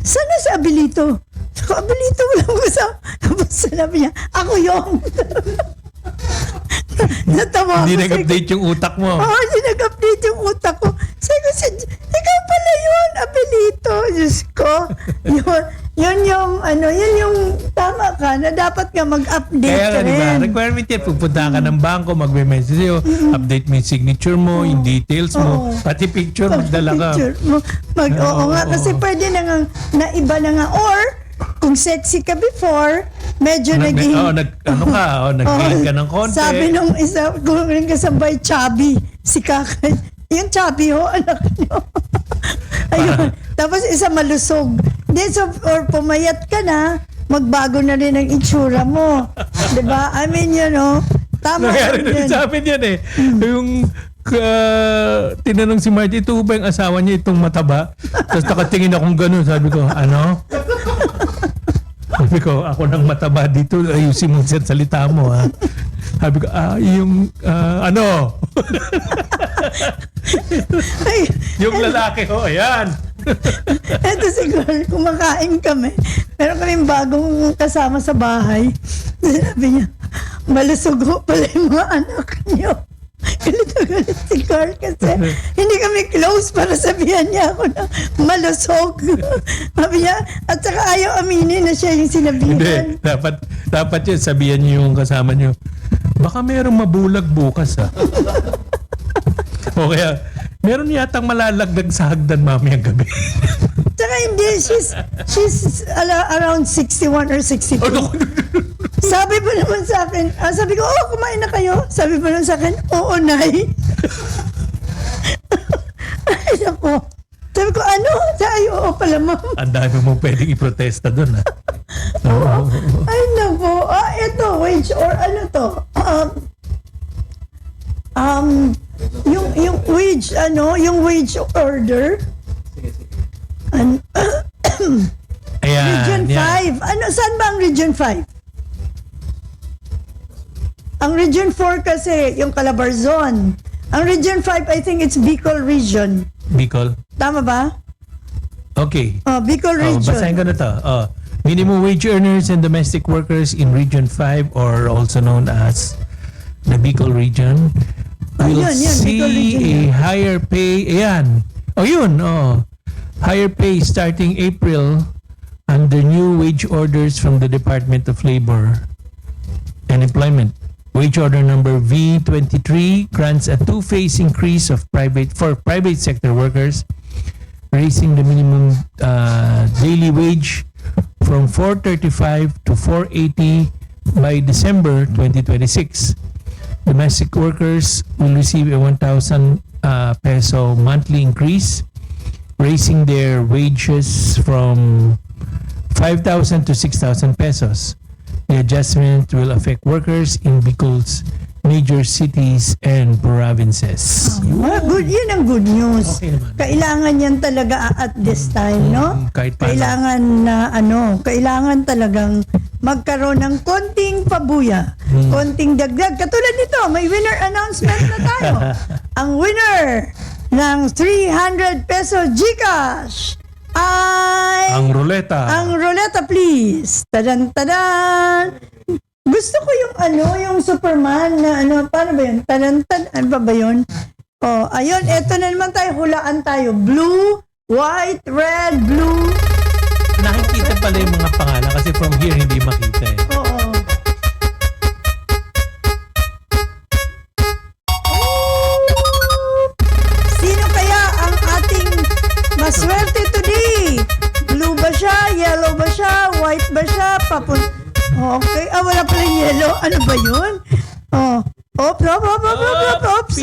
sana si Abilito? Ako, Abilito, wala ko sa... Tapos sinabi niya, ako yun. Natawa Hindi ako. nag-update yung utak mo. Hindi nag-update yung utak ko. Sabi ko, ikaw pala yun, Abilito. Diyos ko. Yun yung tama ka na dapat ka mag-update Kaya ka nga, di ba? rin. Requirement yan. Pupunta ka ng bangko, magme-message sa'yo, update mo yung signature mo, yung details mo, pati picture, magdala ka. Oo nga, kasi pwede na iba na nga. Or, kung sexy ka before, medyo naging... nag-gain ka ng konti. Sabi nung isa, kung rin kasabay, chubby. Si Kakay. Yung chubby ho, anak nyo. Ayun. Tapos isa malusog. Or pumayat ka na, magbago na rin ang itsura mo. Diba? I mean, tama Nangyari na yun. sa amin yan eh. Yung tinanong si Marty, ito ba yung asawa niya itong mataba? Tapos nakatingin akong gano'n. Sabi ko, ano? Sabi ko, ako nang mataba dito. Ayusin mo siya salita mo ha. Sabi ko, ano? Yung lalaki ho, ayan. Ito siguro, kumakain kami. Meron kaming bagong kasama sa bahay. Sabi niya, malusog ho pala yung mga anak niyo. Galit na galit si Carl kasi hindi kami close para sabihan niya ako na malusog. Sabi niya, at saka ayaw aminin na siya yung sinabihan. Hindi, dapat yun, sabihan niyo yung kasama niyo. Baka merong mabulag bukas ha. O kaya, meron yatang malalagdag sa hagdan mamayang gabi. Tsaka hindi, she's around 61 or 62. Sabi pa naman sa akin, sabi ko, kumain na kayo? Sabi pa naman sa akin, oo, Nay. Ay, naku. Sabi ko, ano? Sabi, oo pala, Ma'am. Ang dami mo pwedeng iprotesta doon ha. Ay, naku. Ito, wage or ano to? Yung wage, yung wage order. Ayan. Region 5. Saan ba ang Region 5? Ang Region 4 kasi, yung Calabarzon. Ang Region 5, I think it's Bicol Region. Bicol? Tama ba? Okay. Bicol Region. Basahin ko na to. Minimum wage earners and domestic workers in Region 5 or also known as the Bicol Region will Bicol see Region. a higher pay. Ayan. Yun. Higher pay starting April under new wage orders from the Department of Labor and Employment. Wage order number V23 grants a two-phase increase for private sector workers, raising the minimum daily wage from $4.35 to $4.80 by December 2026. Domestic workers will receive a 1,000 peso monthly increase, raising their wages from 5,000 to 6,000 pesos. The adjustment will affect workers in Bicol's major cities and provinces. Good, yun ang good news. Okay naman. Kailangan yan talaga at this time, no? Kahit paano. Kailangan talagang magkaroon ng konting pabuya, konting dagdag. Katulad nito, may winner announcement na tayo. Ang winner ng 300 peso GCash ay Ang ruleta. ang ruleta, please. Tadan. Gusto ko yung Superman na paano ba yun? Ano ba yun? Ayun, eto na naman tayo, hulaan tayo. Blue, white, red, blue. Nakikita pala yung mga pangalan kasi from here hindi makita eh. Oo. Sino kaya ang ating maswerte today? Blue ba siya? Yellow ba siya? White ba siya? Okay. Wala pala yung yellow. Ano ba yun? Oops.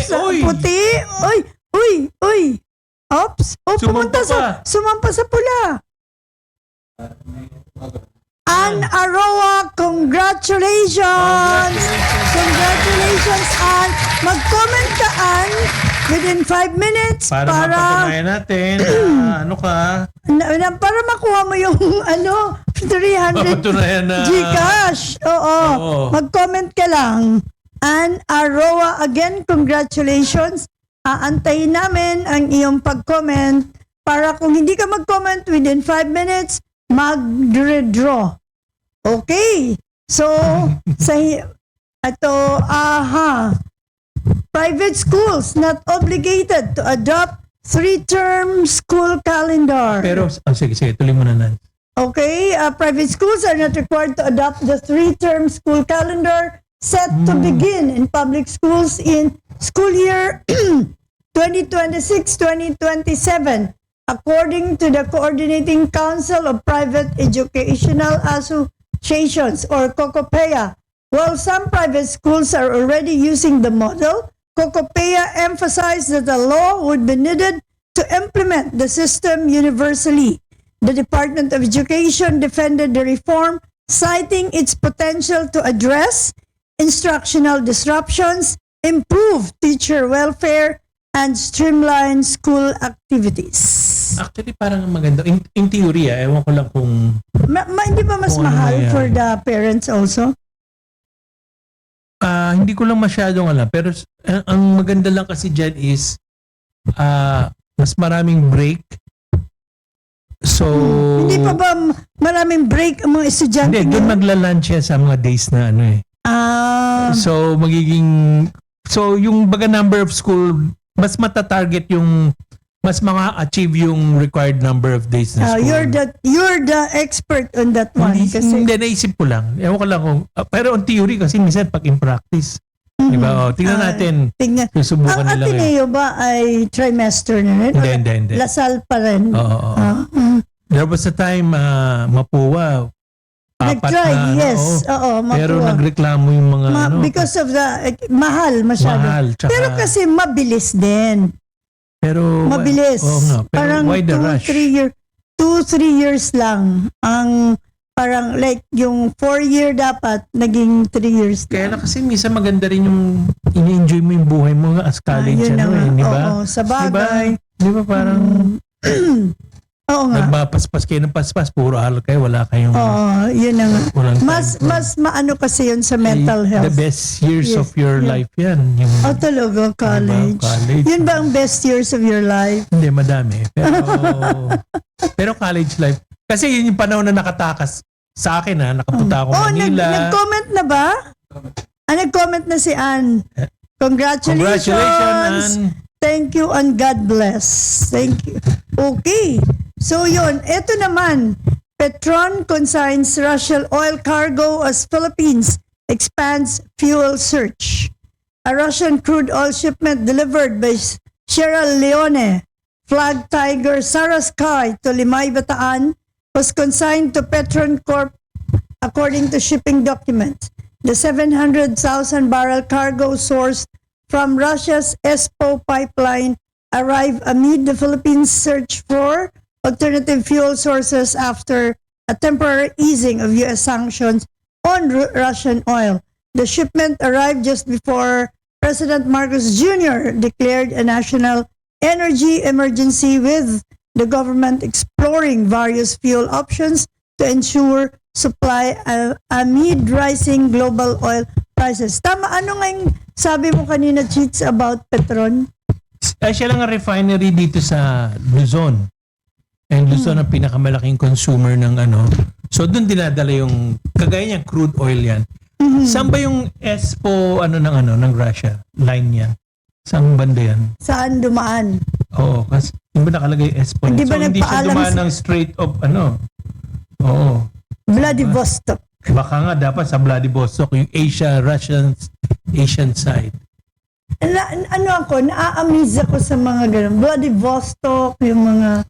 Uy. Puti. Uy. Oops. Sumampa sa pula. Ann Aroa, congratulations! Congratulations, Ann! Mag-comment ka, Ann, within 5 minutes Para mapatunayan natin para makuha mo yung 300 Mapatunayan na GCash. Oo. Mag-comment ka lang. Ann Aroa, again, congratulations. Aantayin namin ang iyong pag-comment para kung hindi ka mag-comment within 5 minutes, mag-redraw. Okay. So, private schools not obligated to adopt 3-term school calendar. Pero, sige, tuloy mo na nan. Okay, private schools are not required to adopt the 3-term school calendar set to begin in public schools in school year 2026-2027, according to the Coordinating Council of Private Educational Associations, or COCOPEA. While some private schools are already using the model, COCOPEA emphasized that the law would be needed to implement the system universally. The Department of Education defended the reform, citing its potential to address instructional disruptions, improve teacher welfare, and streamline school activities. Actually, parang maganda. In theory, ewan ko lang kung... Hindi ba mas Kung ano mahal yan? for the parents also? Hindi ko lang masyadong alam. Pero ang maganda lang kasi dyan is mas maraming break. So... Hindi pa ba maraming break ang mga estudyante? Hindi, doon magla-lunch yan sa mga days na So, So, yung baga number of school, mas matatarget yung mas mga-achieve yung required number of days na school. You're the expert on that one. Hindi, naisip ko lang. Ewan ko lang kung... pero on theory kasi minsan pag in practice. Diba? Tingnan natin. Susubukan ang nila Ateneo ba ay trimester na rin? Hindi. Lasal pa rin? Oo. There was a time, Mapua, nag-try, yes. Oo, Mapua. Pero nagreklamo yung mga because of the mahal masyado. Mahal, tsaka, pero kasi mabilis din. Pero mabilis. Pero parang why the rush? 2-3 years lang ang parang like yung 4-year dapat naging 3 years. Kaya na kasi minsan maganda rin yung ini-enjoy mo yung buhay mo as college di ba? Oo, sa bagay. Di ba parang oo nga. Nagpapaspas kayo ng paspas, puro aral kayo, wala kayong... Oo, yun na nga. Mas maano kasi yun sa mental health. The best years of your life yan. Talaga, college. College. Yun ba ang best years of your life? Hindi, madami. Pero college life. Kasi yun yung panahon na nakatakas sa akin nakapunta ako Manila. Nag-comment na ba? Nag-comment na si Ann. Congratulations, Ann. Thank you and God bless. Thank you. Okay. So yun, eto naman. Petron consigns Russian oil cargo as Philippines expands fuel search. A Russian crude oil shipment delivered by Sierra Leone Flag Tiger Sarasky to Limay, Bataan was consigned to Petron Corp according to shipping documents. The 700,000 barrel cargo sourced from Russia's ESPO pipeline arrived amid the Philippines' search for alternative fuel sources after a temporary easing of U.S. sanctions on Russian oil. The shipment arrived just before President Marcos Jr. declared a national energy emergency, with the government exploring various fuel options to ensure supply amid rising global oil prices. Tama, ano nga yung sabi mo kanina, Cheats, about Petron? Siya lang ang refinery dito sa Luzon. And Luzon ang pinakamalaking consumer ng ano. So doon dinadala yung kagaya niyang crude oil yan. Saan ba yung ESPO ng Russia? Line yan. Saan banda yan? Saan dumaan? Oo, kasi hindi ba nakalagay ESPO? Hindi ba so hindi siya nagpaalam dumaan ng Strait of Oo. Vladivostok. Baka nga dapat sa Vladivostok, yung Asian side. Naa-amaze ako sa mga ganun. Vladivostok, yung mga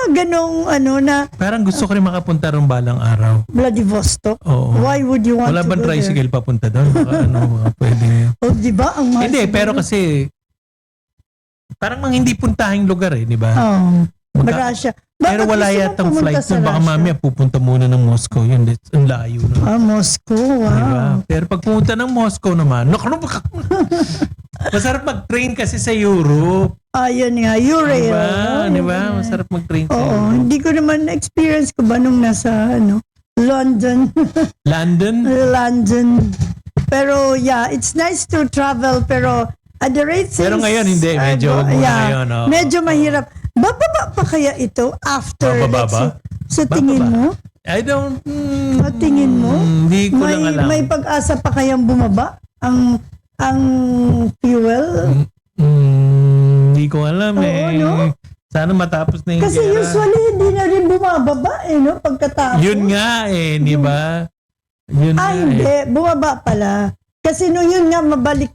ganong na Parang gusto ko rin makapunta ron balang araw. Vladivostok. Oo. Why would you want Wala to bang go tricycle papunta doon? Baka baka pwede. there? Di ba? Ang mahal Hindi, siguro. pero kasi parang mga hindi puntahing lugar eh, di ba? Russia. Pero Bakit wala gusto mo yatang pumunta flight sa doon. Baka Russia? mamaya pupunta muna ng Moscow. Yun, ang layo na. Moscow, wow. Diba? Pero pag pumunta ng Moscow naman, masarap mag-train kasi sa Europe. Ayun nga, Eurail. Diba? Masarap mag-train sa Oo, Europe. hindi ko naman experience ko ba nung nasa London. London? London. Pero yeah, it's nice to travel, pero at the rate Pero ngayon hindi, medyo wag muna ngayon, oo. Medyo mahirap. Bababa pa kaya ito after Bababa? sa tingin mo? I don't... Sa tingin mo? Hindi ko lang alam. May pag-asa pa kayang bumaba ang fuel? Hindi ko alam Oo, no? Sana matapos na yung Kasi gera. usually hindi na rin bumababa pagkatapos. Yun nga di ba? Yun nga Hindi, bumaba pala. Kasi nung yun nga maulit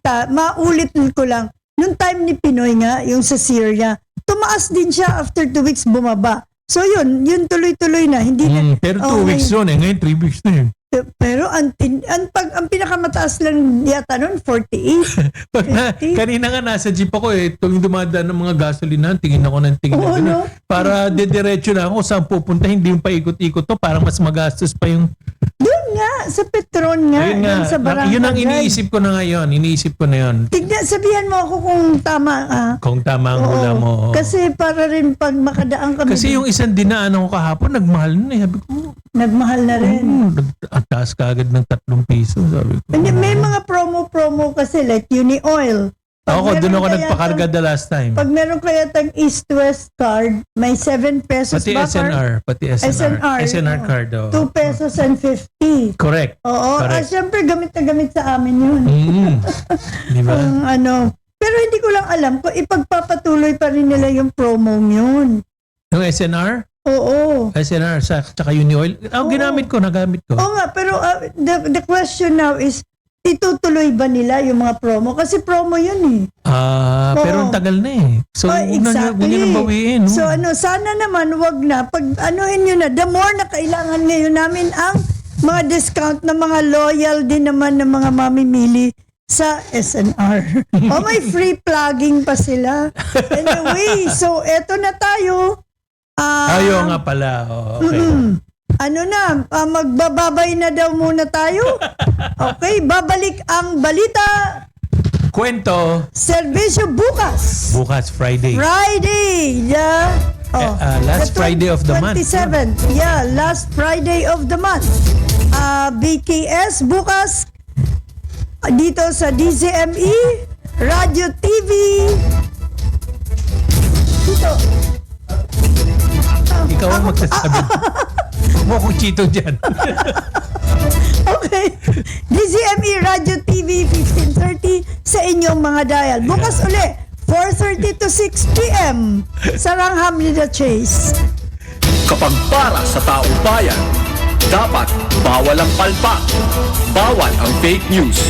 ko lang, nung time ni Pinoy nga, yung sa Syria, tumaas din siya after 2 weeks bumaba. So yun tuloy-tuloy na. Hindi na, pero 2 weeks ngayon- yun ngayon 3 weeks na yun. Pero ang pinakamataas lang yata nun, 48. Kanina nga nasa jeep ako tuwing dumadaan ng mga gasolinahan, tingin ako ng tingin Oo, na no? para didiretso na ako saan pupunta, hindi yung paikot-ikot to, parang mas magastos pa yung Doon nga, sa Petron nga, ayun nga, doon sa Barangay. yun ang iniisip ko na ngayon, Tignan, sabihan mo ako kung tama. kung tama ang hula mo. oo. Kasi para rin pag makadaan kami. Kasi yung isang dinaanan ko kahapon, nagmahal na sabi ko, nagmahal na rin. ang taas ka agad ng 3 piso, sabi ko. Hindi, may mga promo kasi like Uni Oil. Ako, doon ako meron nagpakarga the last time. Pag meron kaya tang East-West card, may 7 pesos Pati ba? SNR card. 2 pesos and 50. Correct. Oo, Correct. syempre gamit na gamit sa amin yun. Di ba? Pero hindi ko lang alam kung ipagpapatuloy pa rin nila yung promo yun. Yung SNR? Oo. SNR, tsaka Uni Oil. Nagamit ko. Oo nga, pero the question now is, itutuloy ba nila yung mga promo? Kasi promo yun Pero ang tagal na So, huwag nyo nang bawiin. So sana naman wag na. Pag anuhin nyo na, the more na kailangan ngayon namin ang mga discount na mga loyal din naman ng mga mamimili sa SNR. May free plugging pa sila. Anyway, so eto na tayo. Ayaw nga pala. Okay. Magbababay na daw muna tayo. Okay, babalik ang balita. Kwento. Serbisyo bukas. Bukas, Friday. Yeah. Last Friday of the month. 27th. Yeah, last Friday of the month. BKS bukas dito sa DZME, Radio TV. Dito. Ikaw ang magsasabi. Huwag mo kong chito dyan. Okay. DZME Radio TV 1530 sa inyong mga dial. Bukas uli, 4:30 to 6 p.m. sa Rangham Nida Chase. Kapag para sa taong bayan, dapat bawal ang palpak, bawal ang fake news.